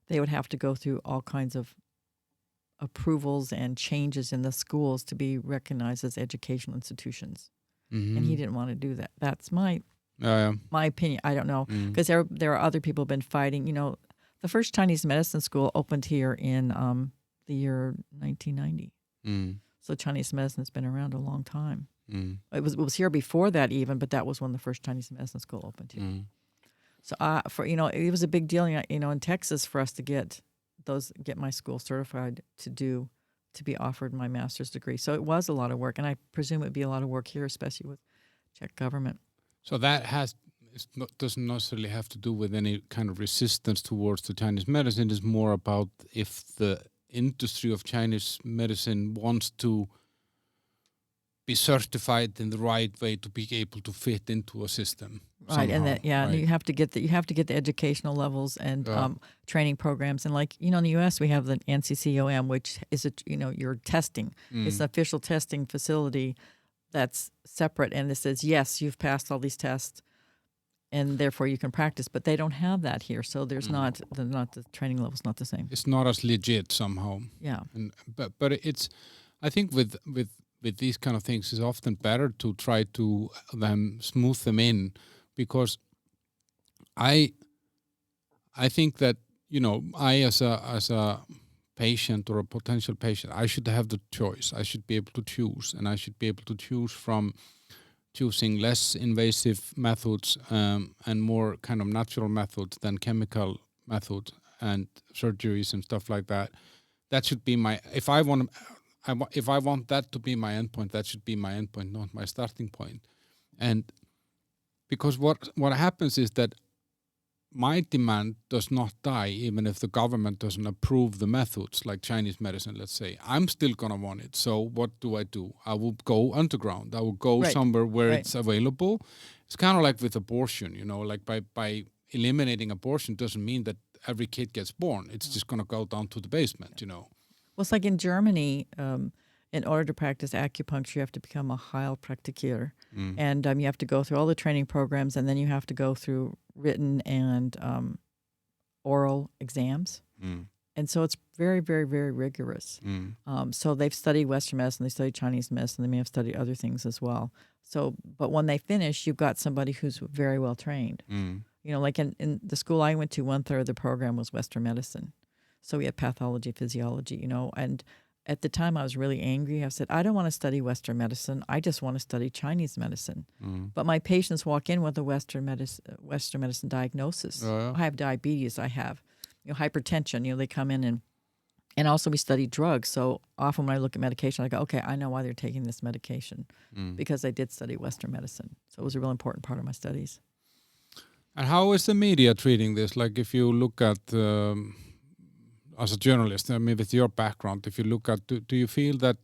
[SPEAKER 2] They would have to go through all kinds of approvals and changes in the schools to be recognized as educational institutions.
[SPEAKER 1] Mm-hmm.
[SPEAKER 2] And he didn't want to do that. That's my opinion. I don't know. Because there are other people who have been fighting. The first Chinese medicine school opened here in the year 1990. So Chinese medicine has been around a long time. It was here before that even, but that was when the first Chinese medicine school opened here. So it was a big deal, in Texas for us to get my school certified to be offered my master's degree. So it was a lot of work, and I presume it'd be a lot of work here, especially with Czech government.
[SPEAKER 1] So that doesn't necessarily have to do with any kind of resistance towards the Chinese medicine. It's more about if the industry of Chinese medicine wants to be certified in the right way to be able to fit into a system.
[SPEAKER 2] Right,
[SPEAKER 1] somehow,
[SPEAKER 2] and and you have to get the educational levels and training programs, and in the U.S. we have the NCCOM, which is your testing. It's an official testing facility that's separate, and it says yes, you've passed all these tests, and therefore you can practice. But they don't have that here, so there's not the training level's not the same.
[SPEAKER 1] It's not as legit somehow.
[SPEAKER 2] Yeah,
[SPEAKER 1] but it's, I think with these kind of things, it's often better to try to smooth them in, because I think that I as a patient or a potential patient, I should have the choice. I should be able to choose, and I should be able to choose from choosing less invasive methods and more kind of natural methods than chemical methods and surgeries and stuff like that. That should be if I want that to be my endpoint, that should be my endpoint, not my starting point. And because what happens is that my demand does not die even if the government doesn't approve the methods, like Chinese medicine, let's say. I'm still going to want it. So what do? I will go underground. I will go somewhere where it's available. It's kind of like with abortion, like by eliminating abortion doesn't mean that every kid gets born. It's just going to go down to the basement, Well,
[SPEAKER 2] it's like in Germany, in order to practice acupuncture, you have to become a Heilpraktiker. And you have to go through all the training programs, and then you have to go through written and oral exams. And so it's very, very, very rigorous. So they've studied Western medicine, they studied Chinese medicine, they may have studied other things as well. So, but when they finish, you've got somebody who's very well trained. Like in the school I went to, 1/3 of the program was Western medicine. So we had pathology, physiology, and at the time I was really angry. I said, I don't want to study Western medicine. I just want to study Chinese medicine. But my patients walk in with a Western medicine diagnosis. I have diabetes. I have hypertension. They come in and also we study drugs. So often when I look at medication, I go, okay, I know why they're taking this medication because I did study Western medicine. So it was a real important part of my studies.
[SPEAKER 1] And how is the media treating this? Like if you look at as a journalist, I mean, with your background, if you look at, do you feel that,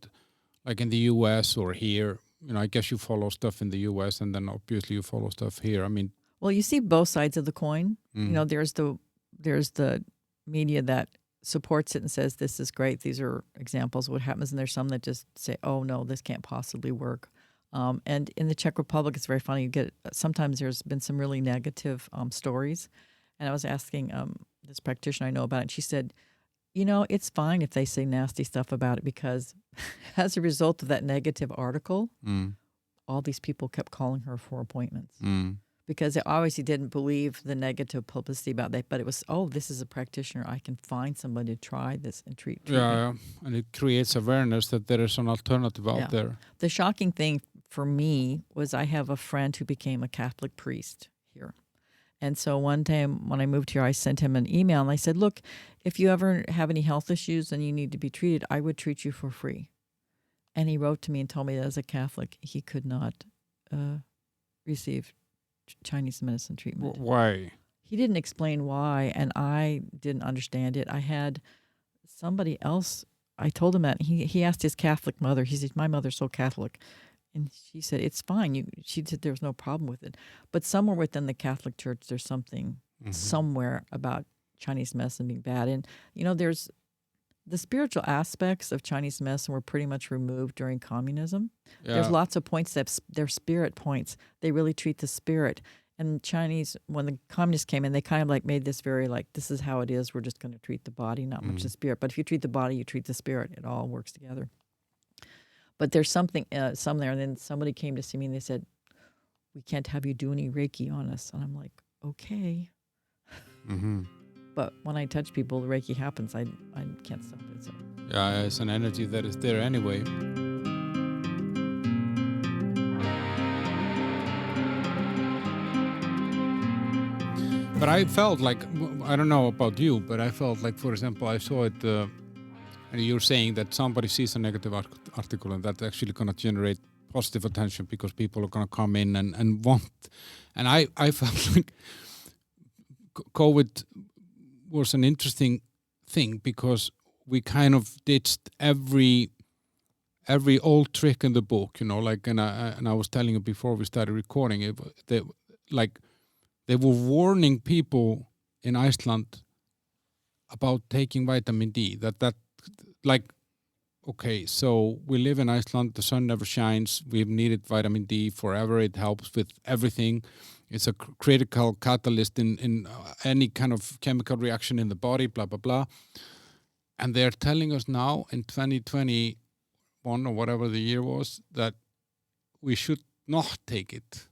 [SPEAKER 1] like in the U.S. or here, I guess you follow stuff in the U.S. and then obviously you follow stuff here. I mean,
[SPEAKER 2] well, you see both sides of the coin. There's the media that supports it and says this is great. These are examples of what happens, and there's some that just say, oh no, this can't possibly work. And in the Czech Republic, it's very funny. Sometimes there's been some really negative stories, and I was asking this practitioner I know about it, and she said, it's fine if they say nasty stuff about it, because as a result of that negative article, all these people kept calling her for appointments because they obviously didn't believe the negative publicity about that. But it was, this is a practitioner. I can find somebody to try this and treat me.
[SPEAKER 1] Yeah, and it creates awareness that there is an alternative out there.
[SPEAKER 2] The shocking thing for me was I have a friend who became a Catholic priest here. And so one time when I moved here, I sent him an email and I said, look, if you ever have any health issues and you need to be treated, I would treat you for free. And he wrote to me and told me that as a Catholic, he could not receive Chinese medicine treatment.
[SPEAKER 1] Why?
[SPEAKER 2] He didn't explain why, and I didn't understand it. I had somebody else, I told him that. He asked his Catholic mother. He said, my mother's so Catholic. And she said, it's fine. She said there was no problem with it. But somewhere within the Catholic Church, there's something somewhere about Chinese medicine being bad. And, there's the spiritual aspects of Chinese medicine were pretty much removed during communism.
[SPEAKER 1] Yeah.
[SPEAKER 2] There's lots of points they're spirit points. They really treat the spirit. And Chinese, when the communists came in, they kind of like made this very like, this is how it is. We're just going to treat the body, not much the spirit. But if you treat the body, you treat the spirit. It all works together. But there's something, some there. And then somebody came to see me and they said, we can't have you do any Reiki on us. And I'm like, okay. But when I touch people, the Reiki happens. I can't stop it. So.
[SPEAKER 1] Yeah, it's an energy that is there anyway. But I felt like, I don't know about you, but I felt like, for example, I saw it, and you're saying that somebody sees a negative article and that's actually going to generate positive attention because people are going to come in and want. And I felt like COVID was an interesting thing because we kind of ditched every old trick in the book, like, and I was telling you before we started recording, they were warning people in Iceland about taking vitamin D. That okay, so we live in Iceland, the sun never shines, we've needed vitamin D forever, it helps with everything. It's a critical catalyst in any kind of chemical reaction in the body, blah, blah, blah. And they're telling us now in 2021 or whatever the year was that we should not take it.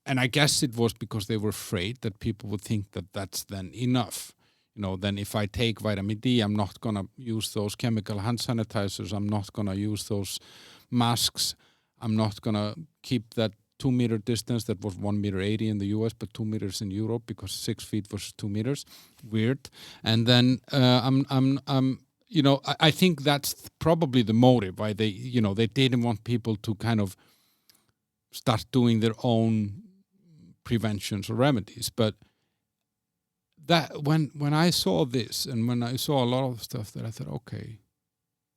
[SPEAKER 1] And I guess it was because they were afraid that people would think that that's then enough. Then if I take vitamin D, I'm not going to use those chemical hand sanitizers. I'm not going to use those masks. I'm not going to keep that 2-meter distance that was 1.80 meters in the US, but 2 meters in Europe because 6 feet was 2 meters. Weird. And then I think that's probably the motive why they didn't want people to kind of start doing their own preventions or remedies. But that when I saw this and when I saw a lot of stuff that I thought, okay,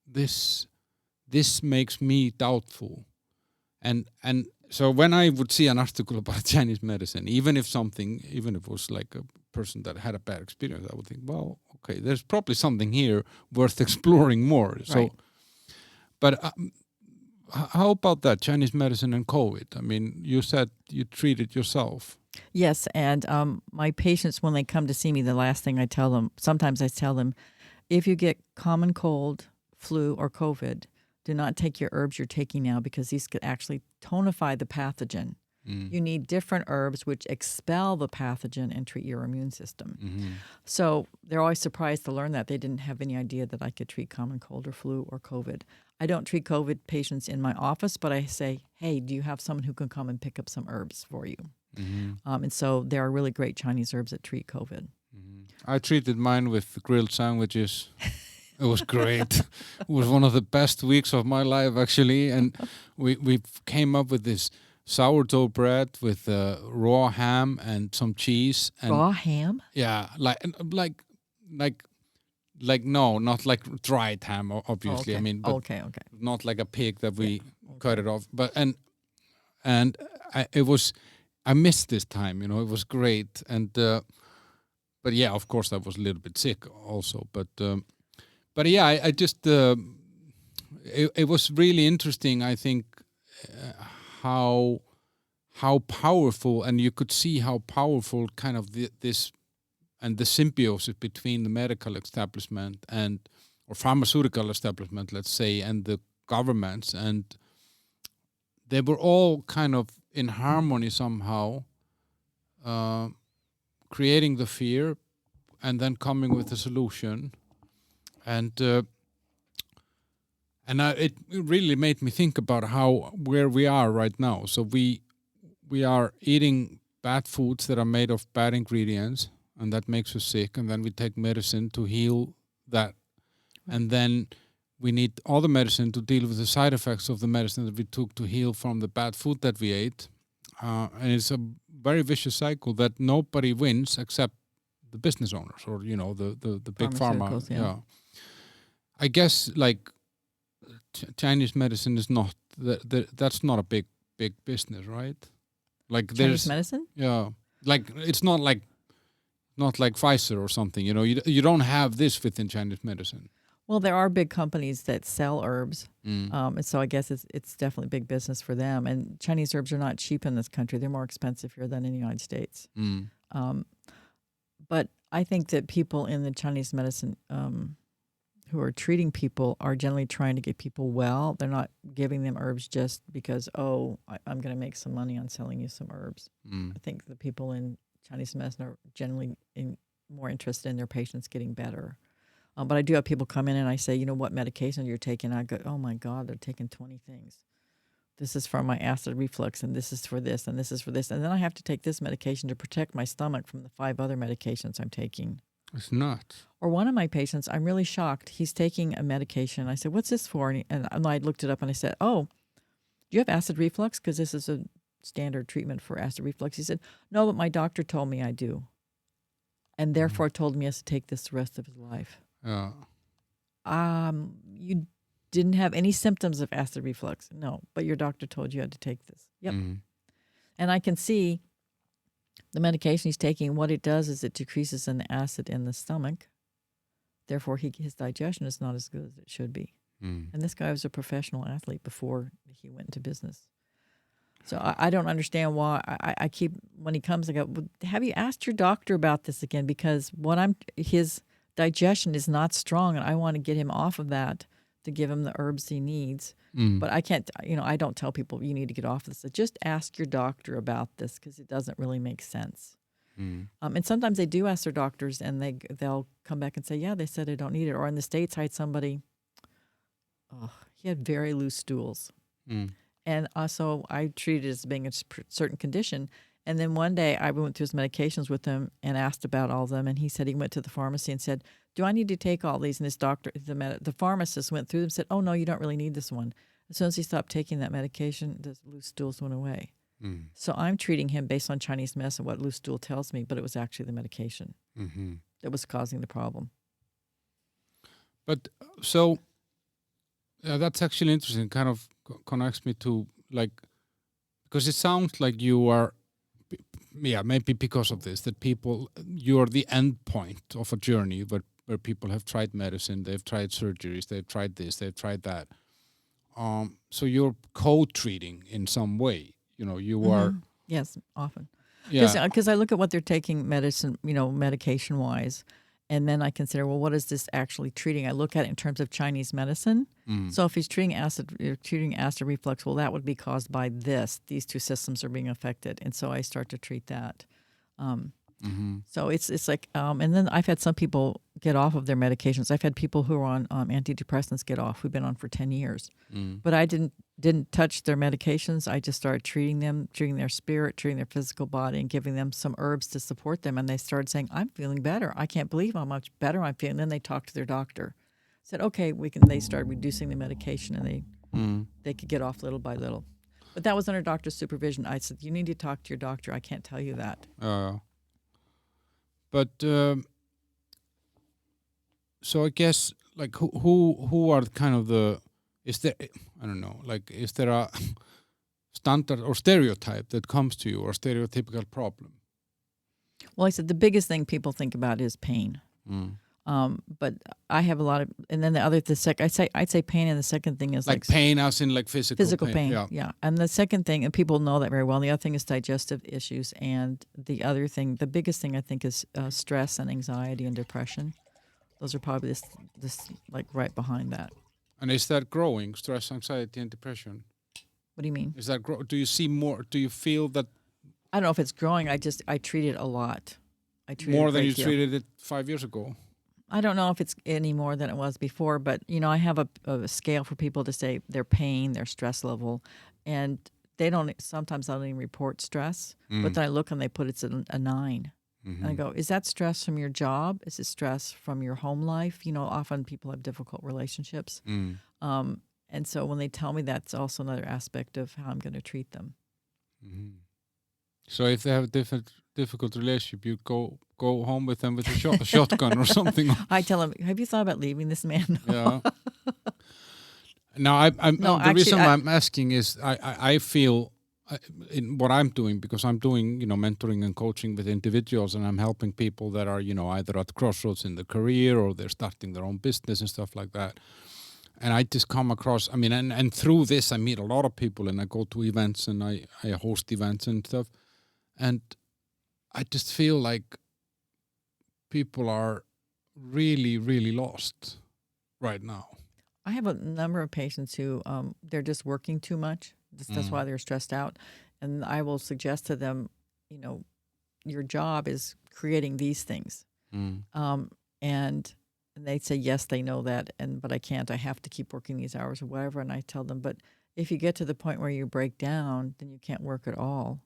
[SPEAKER 1] this makes me doubtful. And so when I would see an article about Chinese medicine, even if it was like a person that had a bad experience, I would think, well, okay, there's probably something here worth exploring more. Right. So, but how about that, Chinese medicine and COVID? I mean, you said you treat it yourself.
[SPEAKER 2] Yes, and my patients, when they come to see me, the last thing I tell them, sometimes I tell them, if you get common cold, flu, or COVID, do not take your herbs you're taking now because these could actually tonify the pathogen. You need different herbs which expel the pathogen and treat your immune system. So they're always surprised to learn that. They didn't have any idea that I could treat common cold or flu or COVID. I don't treat COVID patients in my office, but I say, hey, do you have someone who can come and pick up some herbs for you? And so there are really great Chinese herbs that treat COVID.
[SPEAKER 1] I treated mine with grilled sandwiches. It was great. It was one of the best weeks of my life, actually. And we came up with this sourdough bread with raw ham and some cheese. And
[SPEAKER 2] raw ham?
[SPEAKER 1] Yeah, no, not like dried ham, obviously.
[SPEAKER 2] Okay.
[SPEAKER 1] I mean, but
[SPEAKER 2] okay.
[SPEAKER 1] not like a pig that we cut it off. But I missed this time. It was great. And but yeah, of course, I was a little bit sick also. But yeah, I just it was really interesting. I think how powerful, and you could see how powerful kind of this and the symbiosis between the medical establishment or pharmaceutical establishment, let's say, and the governments, and they were all kind of in harmony somehow, creating the fear and then coming with a solution. And it really made me think about where we are right now. So we are eating bad foods that are made of bad ingredients, and that makes us sick. And then we take medicine to heal that, and then we need other medicine to deal with the side effects of the medicine that we took to heal from the bad food that we ate. And it's a very vicious cycle that nobody wins except the business owners or the big pharma.
[SPEAKER 2] Pharmaceuticals, yeah.
[SPEAKER 1] I guess like Chinese medicine is not that's not a big business, right? Like
[SPEAKER 2] Chinese medicine?
[SPEAKER 1] Yeah, like it's not like Pfizer or something. You don't have this within Chinese medicine.
[SPEAKER 2] Well, there are big companies that sell herbs,
[SPEAKER 1] Mm.
[SPEAKER 2] and so I guess it's definitely big business for them. And Chinese herbs are not cheap in this country; they're more expensive here than in the United States.
[SPEAKER 1] Mm.
[SPEAKER 2] But I think that people in the Chinese medicine who are treating people are generally trying to get people well. They're not giving them herbs just because, I'm going to make some money on selling you some herbs.
[SPEAKER 1] Mm.
[SPEAKER 2] I think the people in Chinese medicine are generally more interested in their patients getting better. But I do have people come in and I say, what medication you're taking? I go, oh my God, they're taking 20 things. This is for my acid reflux, and this is for this, and this is for this. And then I have to take this medication to protect my stomach from the 5 other medications I'm taking.
[SPEAKER 1] It's nuts.
[SPEAKER 2] Or one of my patients, I'm really shocked. He's taking a medication. I said, what's this for? And I looked it up and I said, do you have acid reflux? Because this is a standard treatment for acid reflux. He said, no, but my doctor told me I do. And therefore told me he has to take this the rest of his life.
[SPEAKER 1] Yeah.
[SPEAKER 2] You didn't have any symptoms of acid reflux. No, but your doctor told you had to take this. Yep.
[SPEAKER 1] Mm.
[SPEAKER 2] And I can see the medication he's taking, what it does is it decreases in the acid in the stomach. Therefore, his digestion is not as good as it should be.
[SPEAKER 1] Mm.
[SPEAKER 2] And this guy was a professional athlete before he went into business. So I don't understand why I keep, when he comes, I go, well, have you asked your doctor about this again? Because his digestion is not strong, and I want to get him off of that to give him the herbs he needs.
[SPEAKER 1] Mm.
[SPEAKER 2] But I can't, I don't tell people you need to get off this. So just ask your doctor about this because it doesn't really make sense.
[SPEAKER 1] Mm.
[SPEAKER 2] And sometimes they do ask their doctors and they'll come back and say, yeah, they said I don't need it. Or in the States, I had somebody, he had very loose stools.
[SPEAKER 1] Mm.
[SPEAKER 2] And so I treated it as being a certain condition. And then one day I went through his medications with him and asked about all of them. And he said he went to the pharmacy and said, do I need to take all these? And his doctor, the pharmacist went through them and said, oh, no, you don't really need this one. As soon as he stopped taking that medication, the loose stools went away.
[SPEAKER 1] Mm.
[SPEAKER 2] So I'm treating him based on Chinese medicine, what loose stool tells me, but it was actually the medication
[SPEAKER 1] Mm-hmm.
[SPEAKER 2] that was causing the problem.
[SPEAKER 1] But so that's actually interesting. Kind of connects me to because it sounds like you are, maybe because of this, that you're the end point of a journey where people have tried medicine, they've tried surgeries, they've tried this, they've tried that. So you're co-treating in some way. You are.
[SPEAKER 2] Yes, often.
[SPEAKER 1] Yeah.
[SPEAKER 2] Because I look at what they're taking medication-wise, and then I consider, well, what is this actually treating? I look at it in terms of Chinese medicine.
[SPEAKER 1] Mm.
[SPEAKER 2] So if he's treating acid reflux, well, that would be caused by this. These two systems are being affected, and so I start to treat that.
[SPEAKER 1] Mm-hmm.
[SPEAKER 2] So it's like, and then I've had some people get off of their medications. I've had people who are on antidepressants get off, who've been on for 10 years.
[SPEAKER 1] Mm.
[SPEAKER 2] But I didn't touch their medications. I just started treating them, treating their spirit, treating their physical body, and giving them some herbs to support them. And they started saying, I'm feeling better. I can't believe how much better I'm feeling. And then they talked to their doctor. Said, okay, they started reducing the medication, and they could get off little by little. But that was under doctor's supervision. I said, you need to talk to your doctor. I can't tell you that.
[SPEAKER 1] But so I guess who are kind of is there, I don't know, is there a standard or stereotype that comes to you, or stereotypical problem?
[SPEAKER 2] Well, I said the biggest thing people think about is pain. But I have a lot of, and then I'd say pain, and the second thing is
[SPEAKER 1] pain as in physical
[SPEAKER 2] pain. Yeah. And the second thing, and people know that very well, and the other thing is digestive issues, and the other thing, the biggest thing I think is stress and anxiety and depression. Those are probably this right behind that.
[SPEAKER 1] And is that growing, stress, anxiety, and depression?
[SPEAKER 2] What do you mean?
[SPEAKER 1] Is that do you see more? Do you feel that?
[SPEAKER 2] I don't know if it's growing. I treat it a lot. I treat
[SPEAKER 1] more
[SPEAKER 2] it
[SPEAKER 1] than you
[SPEAKER 2] deal.
[SPEAKER 1] treated it 5 years ago.
[SPEAKER 2] I don't know if it's any more than it was before, but I have a scale for people to say their pain, their stress level, and sometimes I don't even report stress, but then I look and they put it's a 9.
[SPEAKER 1] Mm-hmm.
[SPEAKER 2] And I go, is that stress from your job? Is it stress from your home life? Often people have difficult relationships. And so when they tell me, that's also another aspect of how I'm going to treat them.
[SPEAKER 1] Mm-hmm. So if they have a difficult relationship, you go home with them with a shotgun or something.
[SPEAKER 2] I tell them, have you thought about leaving this man?
[SPEAKER 1] Yeah. Now,
[SPEAKER 2] No,
[SPEAKER 1] the reason
[SPEAKER 2] actually,
[SPEAKER 1] why I'm asking is I feel in what I'm doing, because I'm doing, mentoring and coaching with individuals, and I'm helping people that are, either at crossroads in their career or they're starting their own business and stuff like that. And I just come across, and through this, I meet a lot of people, and I go to events and I host events and stuff. And I just feel like people are really, really lost right now.
[SPEAKER 2] I have a number of patients who they're just working too much. That's why they're stressed out. And I will suggest to them, your job is creating these things. And they say, yes, they know that, but I can't. I have to keep working these hours or whatever. And I tell them, but if you get to the point where you break down, then you can't work at all.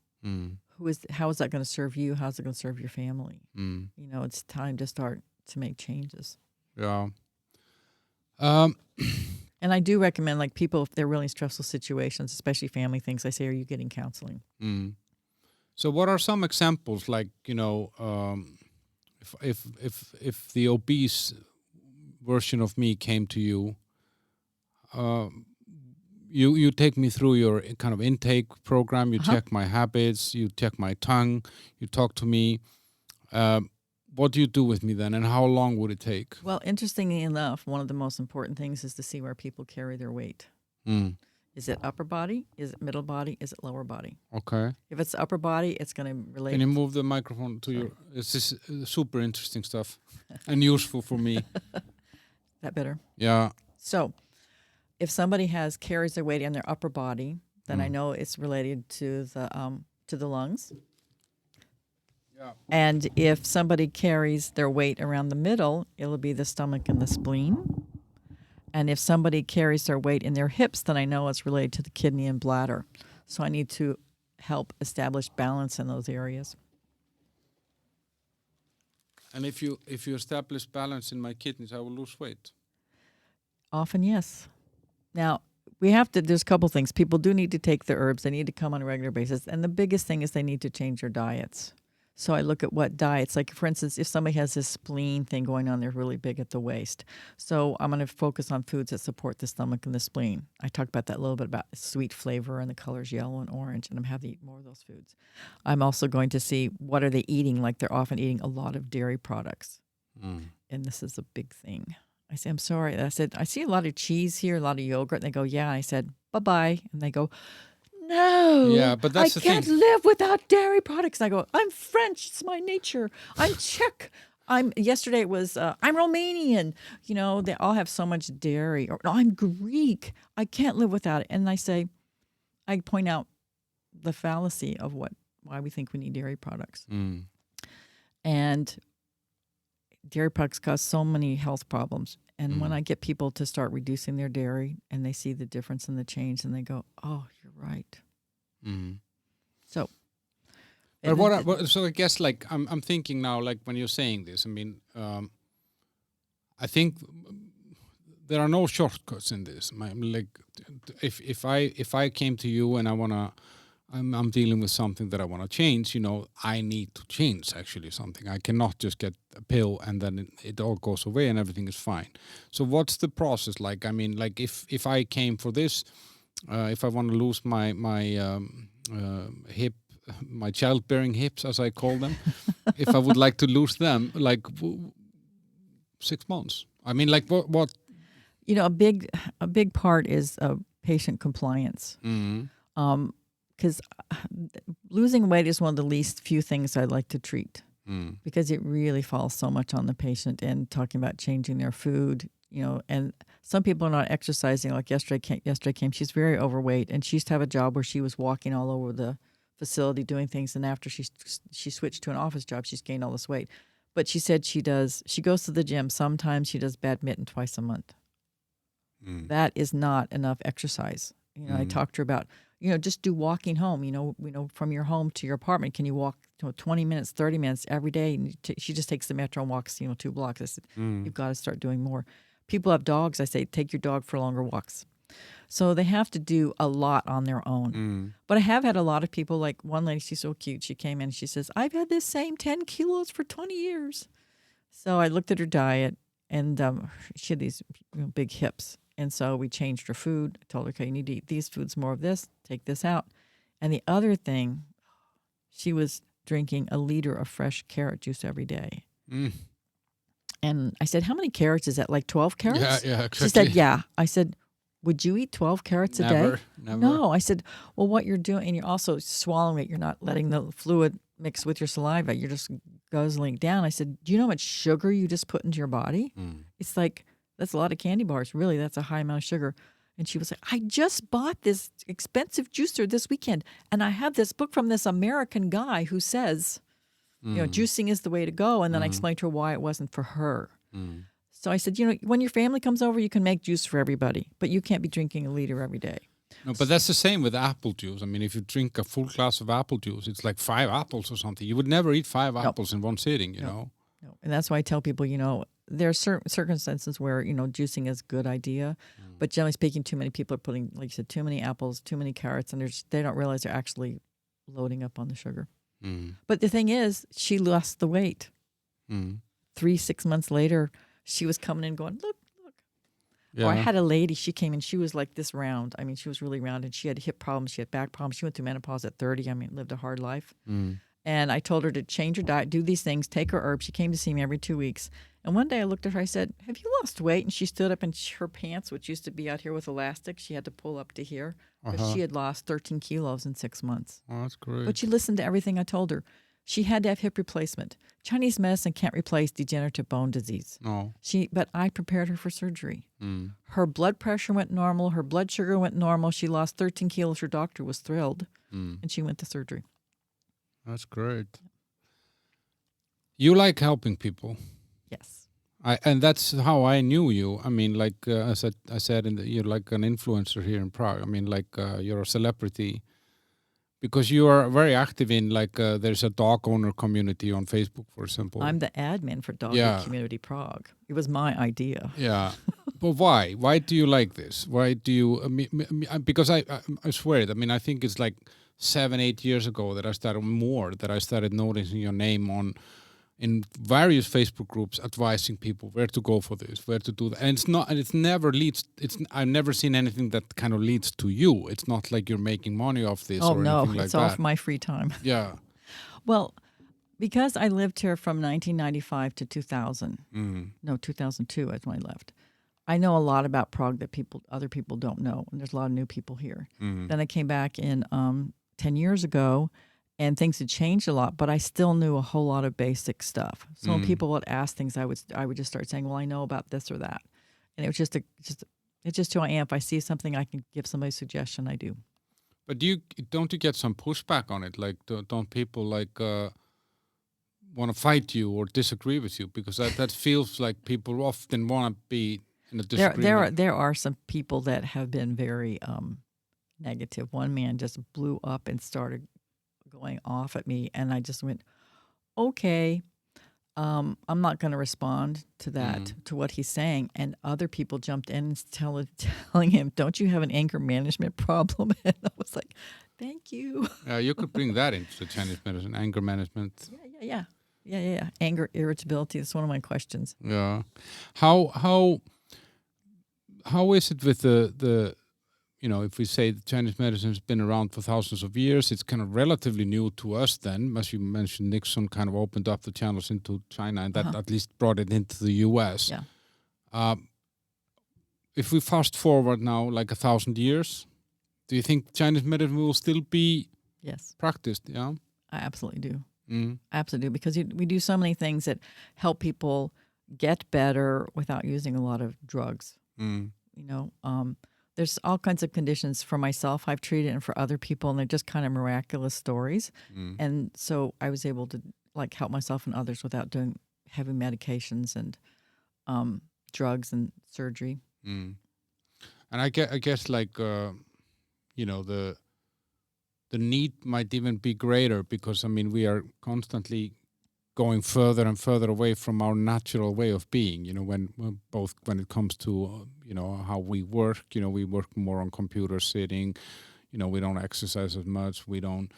[SPEAKER 2] How is that going to serve you? How's it going to serve your family? It's time to start to make changes.
[SPEAKER 1] Yeah.
[SPEAKER 2] And I do recommend, like, people, if they're really in stressful situations, especially family things, I say, are you getting counseling?
[SPEAKER 1] So what are some examples, like, if the obese version of me came to you, you take me through your kind of intake program, you check my habits, you check my tongue, you talk to me. What do you do with me then, and how long would it take?
[SPEAKER 2] Well, interestingly enough, one of the most important things is to see where people carry their weight. Is it upper body? Is it middle body? Is it lower body?
[SPEAKER 1] Okay.
[SPEAKER 2] If it's upper body, it's going to relate.
[SPEAKER 1] Can you move the microphone to your... This is super interesting stuff and useful for me.
[SPEAKER 2] That better?
[SPEAKER 1] Yeah.
[SPEAKER 2] So if somebody carries their weight in their upper body, then I know it's related to the lungs.
[SPEAKER 1] Yeah.
[SPEAKER 2] And if somebody carries their weight around the middle, it'll be the stomach and the spleen. And if somebody carries their weight in their hips, then I know it's related to the kidney and bladder. So I need to help establish balance in those areas.
[SPEAKER 1] And if you establish balance in my kidneys, I will lose weight.
[SPEAKER 2] Often, yes. Now, there's a couple things. People do need to take their herbs. They need to come on a regular basis. And the biggest thing is they need to change their diets. So I look at what diets, like, for instance, if somebody has this spleen thing going on, they're really big at the waist. So I'm going to focus on foods that support the stomach and the spleen. I talked about that a little bit, about sweet flavor and the colors yellow and orange, and I'm having to eat more of those foods. I'm also going to see what are they eating. Like, they're often eating a lot of dairy products. And this is a big thing. I said, I'm sorry. I said, I see a lot of cheese here, a lot of yogurt. And they go, yeah. I said, bye-bye. And they go, no,
[SPEAKER 1] yeah, but that's
[SPEAKER 2] I can't live without dairy products. And I go, I'm French. It's my nature. I'm Czech. Yesterday it was, I'm Romanian. They all have so much dairy. Or, no, I'm Greek. I can't live without it. And I point out the fallacy of why we think we need dairy products. And dairy products cause so many health problems. And when I get people to start reducing their dairy and they see the difference in the change, and they go, oh, you're right. So,
[SPEAKER 1] but so I guess, like, I'm thinking now, like, when you're saying this, I think there are no shortcuts in this. Like, if I came to you and I'm dealing with something that I want to change, I need to change actually something. I cannot just get a pill and then it all goes away and everything is fine. So what's the process like? Like, if I came for this, if I want to lose my hip, my childbearing hips, as I call them, if I would like to lose them, like 6 months. Like, what?
[SPEAKER 2] A big part is patient compliance. Because losing weight is one of the least few things I like to treat, because it really falls so much on the patient, and talking about changing their food, and some people are not exercising. Like yesterday came, she's very overweight, and she used to have a job where she was walking all over the facility doing things, and after she switched to an office job, she's gained all this weight. But she said she goes to the gym. Sometimes she does badminton twice a month. That is not enough exercise. I talked to her about, just do walking home, from your home to your apartment. Can you walk 20 minutes, 30 minutes every day? And she just takes the metro and walks, 2 blocks. I said, you've got to start doing more. People have dogs. I say, take your dog for longer walks. So they have to do a lot on their own. But I have had a lot of people, like one lady, she's so cute. She came in and she says, I've had this same 10 kilos for 20 years. So I looked at her diet, and she had these big hips. And so we changed her food. I told her, okay, you need to eat these foods, more of this, take this out. And the other thing, she was drinking a liter of fresh carrot juice every day. And I said, how many carrots is that? Like 12 carrots?
[SPEAKER 1] Yeah, exactly.
[SPEAKER 2] She said, yeah. I said, would you eat 12 carrots a day?
[SPEAKER 1] Never.
[SPEAKER 2] No. I said, well, what you're doing, and you're also swallowing it. You're not letting the fluid mix with your saliva. You're just guzzling it down. I said, do you know how much sugar you just put into your body? It's like, that's a lot of candy bars. Really, that's a high amount of sugar. And she was like, I just bought this expensive juicer this weekend, and I have this book from this American guy who says, juicing is the way to go. And then I explained to her why it wasn't for her. So I said, when your family comes over, you can make juice for everybody, but you can't be drinking a liter every day.
[SPEAKER 1] No, but that's the same with apple juice. I mean, if you drink a full glass of apple juice, it's like 5 apples or something. You would never eat 5 apples in one sitting, you know.
[SPEAKER 2] No. And that's why I tell people, there are certain circumstances where, juicing is a good idea. But generally speaking, too many people are putting, like you said, too many apples, too many carrots, and they don't realize they're actually loading up on the sugar. But the thing is, she lost the weight. 3-6 months later, she was coming in going, look. Yeah. Or I had a lady, she came in, she was like this round. I mean, she was really round, and she had hip problems, she had back problems. She went through menopause at 30. I mean, lived a hard life. And I told her to change her diet, do these things, take her herbs. She came to see me every 2 weeks. And one day I looked at her, I said, have you lost weight? And she stood up, and her pants, which used to be out here with elastic, she had to pull up to here. Because she had lost 13 kilos in 6 months.
[SPEAKER 1] Oh, that's great.
[SPEAKER 2] But she listened to everything I told her. She had to have hip replacement. Chinese medicine can't replace degenerative bone disease.
[SPEAKER 1] No.
[SPEAKER 2] But I prepared her for surgery. Her blood pressure went normal. Her blood sugar went normal. She lost 13 kilos. Her doctor was thrilled. And she went to surgery.
[SPEAKER 1] That's great. You like helping people.
[SPEAKER 2] Yes.
[SPEAKER 1] And that's how I knew you. I mean, like I said, you're like an influencer here in Prague. I mean, like you're a celebrity. Because you are very active in, like, there's a dog owner community on Facebook, for example.
[SPEAKER 2] I'm the admin for Dog Community Prague. It was my idea.
[SPEAKER 1] Yeah. But why? Why do you like this? Why do you... because I swear it. I mean, I think it's like 7-8 years ago that I started noticing your name in various Facebook groups, advising people where to go for this, where to do that. And I've never seen anything that kind of leads to you. It's not like you're making money off this or anything like that. Oh, no,
[SPEAKER 2] it's all for my free time.
[SPEAKER 1] Yeah.
[SPEAKER 2] Well, because I lived here from 1995 to 2000. 2002 is when I left. I know a lot about Prague that other people don't know, and there's a lot of new people here. Then I came back in 10 years ago, and things had changed a lot, but I still knew a whole lot of basic stuff. So when people would ask things, I would just start saying, well, I know about this or that. And it was it's just who I am. If I see something I can give somebody a suggestion, I do.
[SPEAKER 1] But don't you get some pushback on it? Like, don't people want to fight you or disagree with you? Because that feels like people often want to be in a disagreement.
[SPEAKER 2] There are some people that have been very negative. One man just blew up and started going off at me, and I just went, okay, I'm not going to respond to that, to what he's saying. And other people jumped in and telling him, don't you have an anger management problem? And I was like, thank you.
[SPEAKER 1] You could bring that into the Chinese medicine, anger management.
[SPEAKER 2] Yeah. Anger, irritability. That's one of my questions.
[SPEAKER 1] Yeah. How is it with the if we say the Chinese medicine has been around for thousands of years, it's kind of relatively new to us then. As you mentioned, Nixon kind of opened up the channels into China, and that at least brought it into the U.S.
[SPEAKER 2] Yeah.
[SPEAKER 1] If we fast forward now like 1,000 years, do you think Chinese medicine will still be practiced? Yeah,
[SPEAKER 2] I absolutely do. I absolutely do, because we do so many things that help people get better without using a lot of drugs. There's all kinds of conditions for myself I've treated and for other people, and they're just kind of miraculous stories. And so I was able to help myself and others without doing heavy medications and drugs and surgery.
[SPEAKER 1] And I guess the need might even be greater, because I mean we are constantly going further and further away from our natural way of being, when it comes to, how we work, we work more on computer sitting, we don't exercise as much. We don't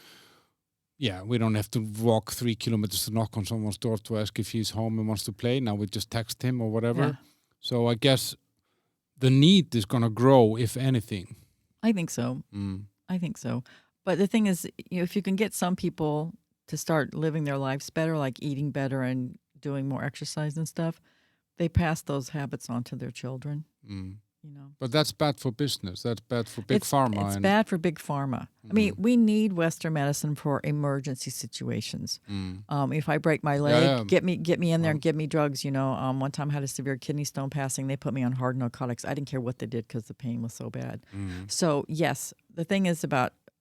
[SPEAKER 1] have to walk 3 kilometers to knock on someone's door to ask if he's home and wants to play. Now we just text him or whatever.
[SPEAKER 2] Yeah.
[SPEAKER 1] So I guess the need is going to grow, if anything.
[SPEAKER 2] I think so. I think so. But the thing is, if you can get some people to start living their lives better, like eating better and doing more exercise and stuff, they pass those habits on to their children.
[SPEAKER 1] But that's bad for business. That's bad for big pharma.
[SPEAKER 2] It's bad for big pharma. I mean, we need Western medicine for emergency situations. If I break my leg, get me in there and give me drugs. One time I had a severe kidney stone passing. They put me on hard narcotics. I didn't care what they did because the pain was so bad. So yes, the thing is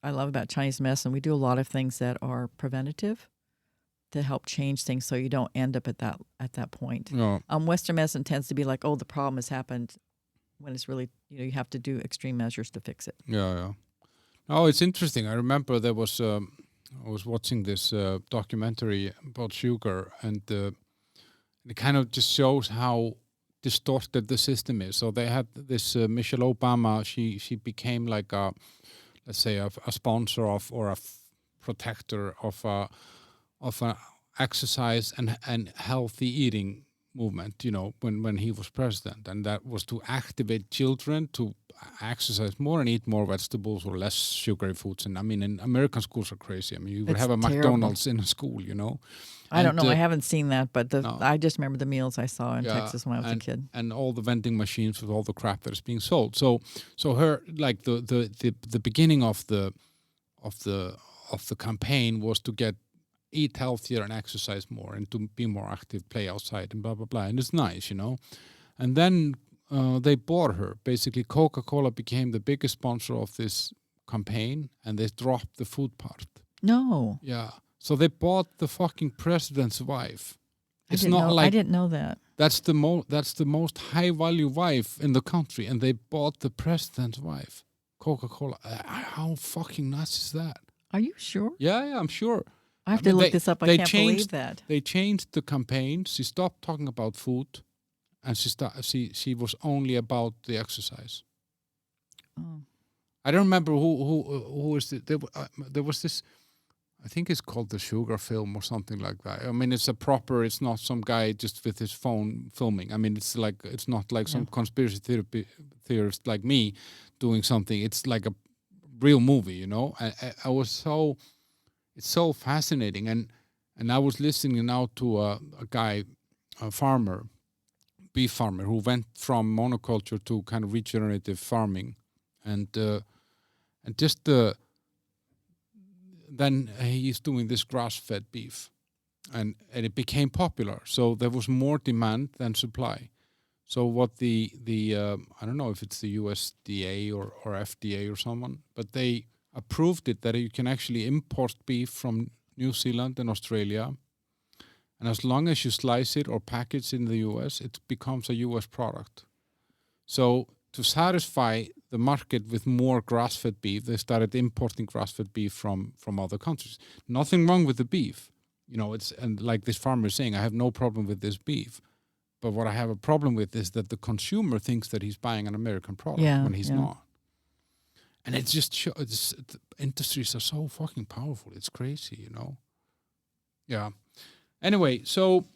[SPEAKER 2] I love about Chinese medicine, we do a lot of things that are preventative to help change things so you don't end up at that point.
[SPEAKER 1] No.
[SPEAKER 2] Western medicine tends to be like, oh, the problem has happened, when it's really, you have to do extreme measures to fix it.
[SPEAKER 1] Yeah. Oh, it's interesting. I remember I was watching this documentary about sugar, and it kind of just shows how distorted the system is. So they had this Michelle Obama. She became like a, let's say, a sponsor of or a protector of a exercise and healthy eating movement, when he was president, and that was to activate children to exercise more and eat more vegetables or less sugary foods. And I mean, in American schools are crazy. I mean, you would have a
[SPEAKER 2] terrible.
[SPEAKER 1] McDonald's in a school,
[SPEAKER 2] I don't know. I haven't seen that, but
[SPEAKER 1] No.
[SPEAKER 2] I just remember the meals I saw in Texas when I was a kid.
[SPEAKER 1] And all the vending machines with all the crap that is being sold. So her, like the beginning of the campaign was to eat healthier and exercise more and to be more active, play outside and blah, blah, blah. And it's nice, And then they bought her. Basically, Coca-Cola became the biggest sponsor of this campaign, and they dropped the food part.
[SPEAKER 2] No.
[SPEAKER 1] Yeah. So they bought the fucking president's wife.
[SPEAKER 2] I didn't know that.
[SPEAKER 1] That's the most high-value wife in the country, and they bought the president's wife, Coca-Cola. How fucking nuts is that?
[SPEAKER 2] Are you sure?
[SPEAKER 1] Yeah, I'm sure.
[SPEAKER 2] I have to look this up. I can't believe that.
[SPEAKER 1] They changed the campaign. She stopped talking about food, and she was only about the exercise.
[SPEAKER 2] Oh.
[SPEAKER 1] I don't remember who was it. There was this. I think it's called the Sugar Film or something like that. I mean, it's not some guy just with his phone filming. I mean, it's not like some conspiracy theorist like me doing something. It's like a real movie, I was it's so fascinating. And I was listening now to a guy, a farmer, beef farmer, who went from monoculture to kind of regenerative farming. And just then he's doing this grass-fed beef, and it became popular. So there was more demand than supply. So what the I don't know if it's the USDA or FDA or someone, but they approved it that you can actually import beef from New Zealand and Australia, and as long as you slice it or package in the US, it becomes a US product. So to satisfy the market with more grass-fed beef, they started importing grass-fed beef from other countries. Nothing wrong with the beef. And like this farmer is saying, I have no problem with this beef. But what I have a problem with is that the consumer thinks that he's buying an American product when he's not. And it's just, industries are so fucking powerful. It's crazy, Yeah. Anyway, so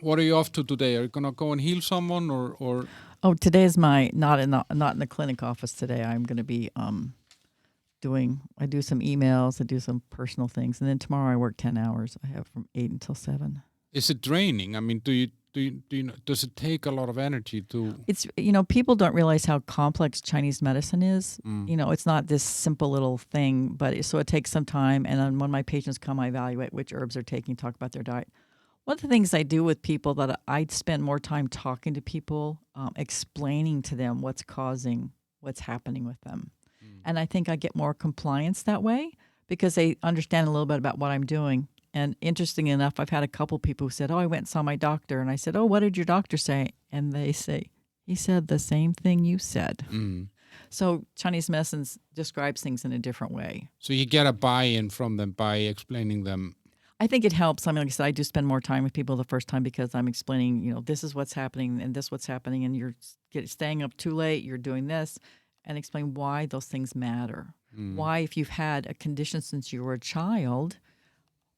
[SPEAKER 1] what are you off to today? Are you going to go and heal someone or?
[SPEAKER 2] Oh, today is my not in the clinic office today. I'm going to be I do some emails, I do some personal things, and then tomorrow I work 10 hours. I have from 8 until 7.
[SPEAKER 1] Is it draining? I mean, do you know, does it take a lot of energy to?
[SPEAKER 2] It's people don't realize how complex Chinese medicine is. It's not this simple little thing, but so it takes some time. And then when my patients come, I evaluate which herbs they're taking, talk about their diet. One of the things I do with people that I spend more time talking to people, explaining to them what's causing what's happening with them. And I think I get more compliance that way because they understand a little bit about what I'm doing. And interesting enough, I've had a couple people who said, I went and saw my doctor. And I said, what did your doctor say? And they say, he said the same thing you said. So Chinese medicine describes things in a different way.
[SPEAKER 1] So you get a buy-in from them by explaining them.
[SPEAKER 2] I think it helps. I mean, like I said, I do spend more time with people the first time because I'm explaining, this is what's happening and this what's happening, and you're staying up too late, you're doing this, and explain why those things matter. Why, if you've had a condition since you were a child,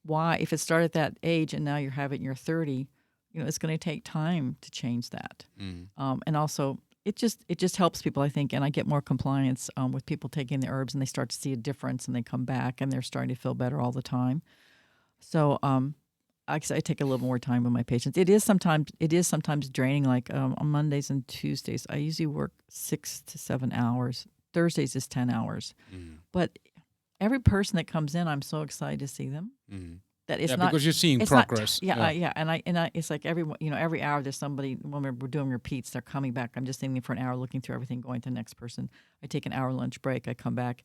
[SPEAKER 2] why, if it started at that age and now you have it and you're 30, it's going to take time to change that. And also, it just helps people, I think, and I get more compliance with people taking the herbs, and they start to see a difference, and they come back, and they're starting to feel better all the time. So I take a little more time with my patients. It is sometimes draining. Like on Mondays and Tuesdays, I usually work 6 to 7 hours. Thursdays is 10 hours. But every person that comes in, I'm so excited to see them. That it's not
[SPEAKER 1] because you're seeing progress.
[SPEAKER 2] And I it's like every hour there's somebody, when we're doing repeats, they're coming back. I'm just sitting there for an hour looking through everything, going to the next person. I take an hour lunch break. I come back,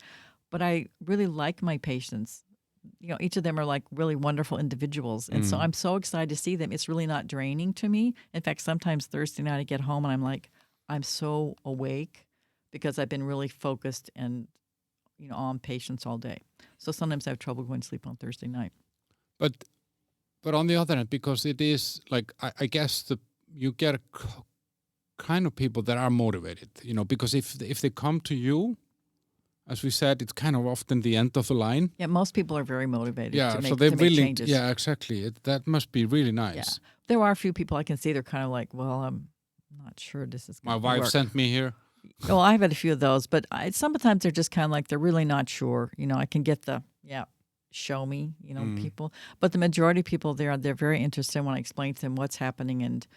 [SPEAKER 2] but I really like my patients. Each of them are like really wonderful individuals, and so I'm so excited to see them. It's really not draining to me. In fact, sometimes Thursday night I get home and I'm like, I'm so awake because I've been really focused and on patients all day. So sometimes I have trouble going to sleep on Thursday night.
[SPEAKER 1] But on the other hand, because it is like I guess you get a kind of people that are motivated, because if they come to you, as we said, it's kind of often the end of the line.
[SPEAKER 2] Yeah, most people are very motivated.
[SPEAKER 1] Yeah,
[SPEAKER 2] to make,
[SPEAKER 1] so they're
[SPEAKER 2] to make
[SPEAKER 1] willing.
[SPEAKER 2] changes.
[SPEAKER 1] Yeah, exactly. That must be really nice.
[SPEAKER 2] Yeah. There are a few people I can see. They're kind of like, well, I'm not sure this is going to work.
[SPEAKER 1] My wife sent me here.
[SPEAKER 2] Well, I've had a few of those, but sometimes they're just kind of like, they're really not sure. I can get show me, people. But the majority of people they're very interested when I explain to them what's happening and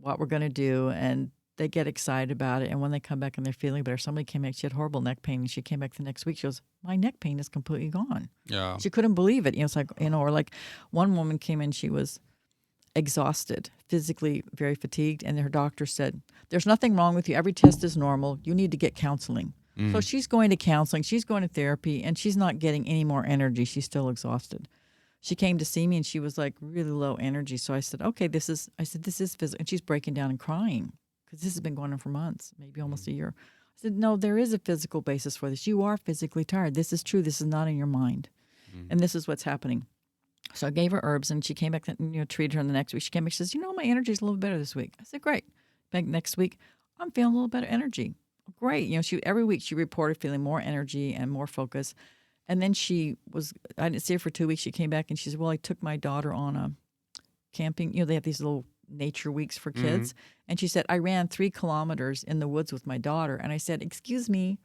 [SPEAKER 2] what we're going to do, and they get excited about it. And when they come back and they're feeling better, somebody came back, she had horrible neck pain, and she came back the next week. She goes, my neck pain is completely gone.
[SPEAKER 1] Yeah.
[SPEAKER 2] She couldn't believe it. It's like, or like one woman came in, she was exhausted, physically very fatigued, and her doctor said, there's nothing wrong with you. Every test is normal. You need to get counseling. So she's going to counseling, she's going to therapy, and she's not getting any more energy. She's still exhausted. She came to see me, and she was like really low energy. So I said, okay, this is physical. And she's breaking down and crying because this has been going on for months, maybe almost a year. I said, no, there is a physical basis for this. You are physically tired. This is true. This is not in your mind. And this is what's happening. So I gave her herbs, and she came back, treated her the next week. She came back, she says, my energy's a little better this week. I said, great. Back next week, I'm feeling a little better energy. Great. Every week she reported feeling more energy and more focus. And then I didn't see her for 2 weeks. She came back and she said, well, I took my daughter on a camping, they have these little nature weeks for kids. And she said, I ran 3 kilometers in the woods with my daughter. And I said, excuse me,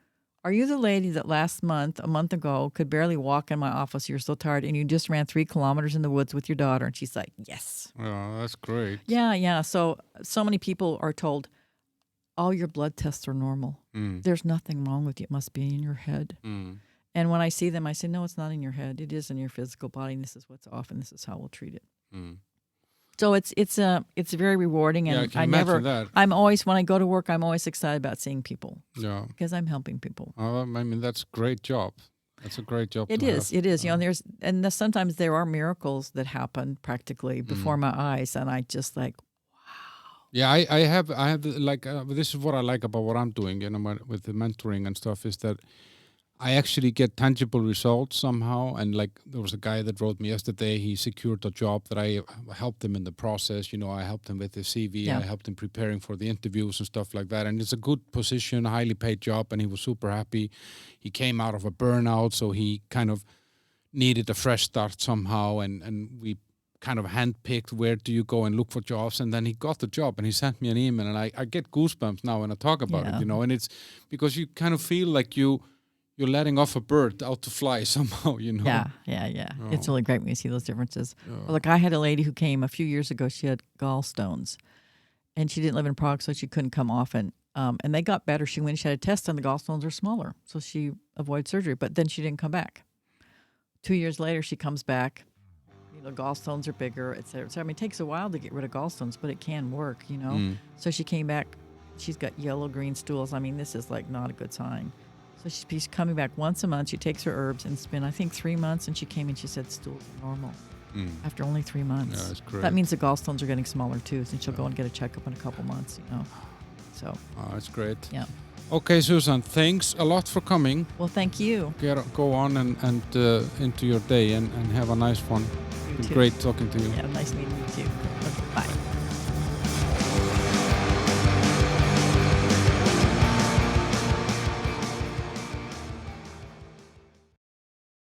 [SPEAKER 2] are you the lady that a month ago, could barely walk in my office? You're so tired and you just ran 3 kilometers in the woods with your daughter? And she's like, yes.
[SPEAKER 1] Oh, that's great.
[SPEAKER 2] Yeah. So many people are told, all your blood tests are normal. There's nothing wrong with you. It must be in your head. And when I see them, I say, no, it's not in your head. It is in your physical body, and this is what's off, and this is how we'll treat it. So it's very rewarding, and I'm always, when I go to work, I'm always excited about seeing people. Yeah, because I'm helping people.
[SPEAKER 1] That's a great job. That's a great job.
[SPEAKER 2] It is. Sometimes there are miracles that happen practically before my eyes, and I just like.
[SPEAKER 1] Yeah, I have like this is what I like about what I'm doing, with the mentoring and stuff, is that I actually get tangible results somehow. And like there was a guy that wrote me yesterday, he secured a job that I helped him in the process. I helped him with his CV, I helped him preparing for the interviews and stuff like that. And it's a good position, a highly paid job, and he was super happy. He came out of a burnout, so he kind of needed a fresh start somehow, and we kind of handpicked where do you go and look for jobs, and then he got the job and he sent me an email, and I get goosebumps now when I talk about it, and it's because you kind of feel like you're letting off a bird out to fly somehow,
[SPEAKER 2] Yeah. Oh. It's really great when you see those differences. Yeah. Well, like I had a lady who came a few years ago, she had gallstones, and she didn't live in Prague, so she couldn't come often. And they got better. She had a test and the gallstones were smaller, so she avoided surgery, but then she didn't come back. 2 years later, she comes back. The gallstones are bigger, etc. So, it takes a while to get rid of gallstones, but it can work, So she came back. She's got yellow-green stools. This is like not a good sign. So she's coming back once a month. She takes her herbs, and it's been, I think, 3 months, and she came and she said stools are normal after only 3 months.
[SPEAKER 1] Yeah, that's great.
[SPEAKER 2] That means the gallstones are getting smaller too, and she'll go and get a checkup in a couple months, So.
[SPEAKER 1] Oh, that's great.
[SPEAKER 2] Yeah.
[SPEAKER 1] Okay, Susan, thanks a lot for coming.
[SPEAKER 2] Well, thank you.
[SPEAKER 1] Go on and into your day and have a nice one.
[SPEAKER 2] You
[SPEAKER 1] It's been
[SPEAKER 2] too.
[SPEAKER 1] great talking to you.
[SPEAKER 2] Yeah, nice meeting you too. Okay.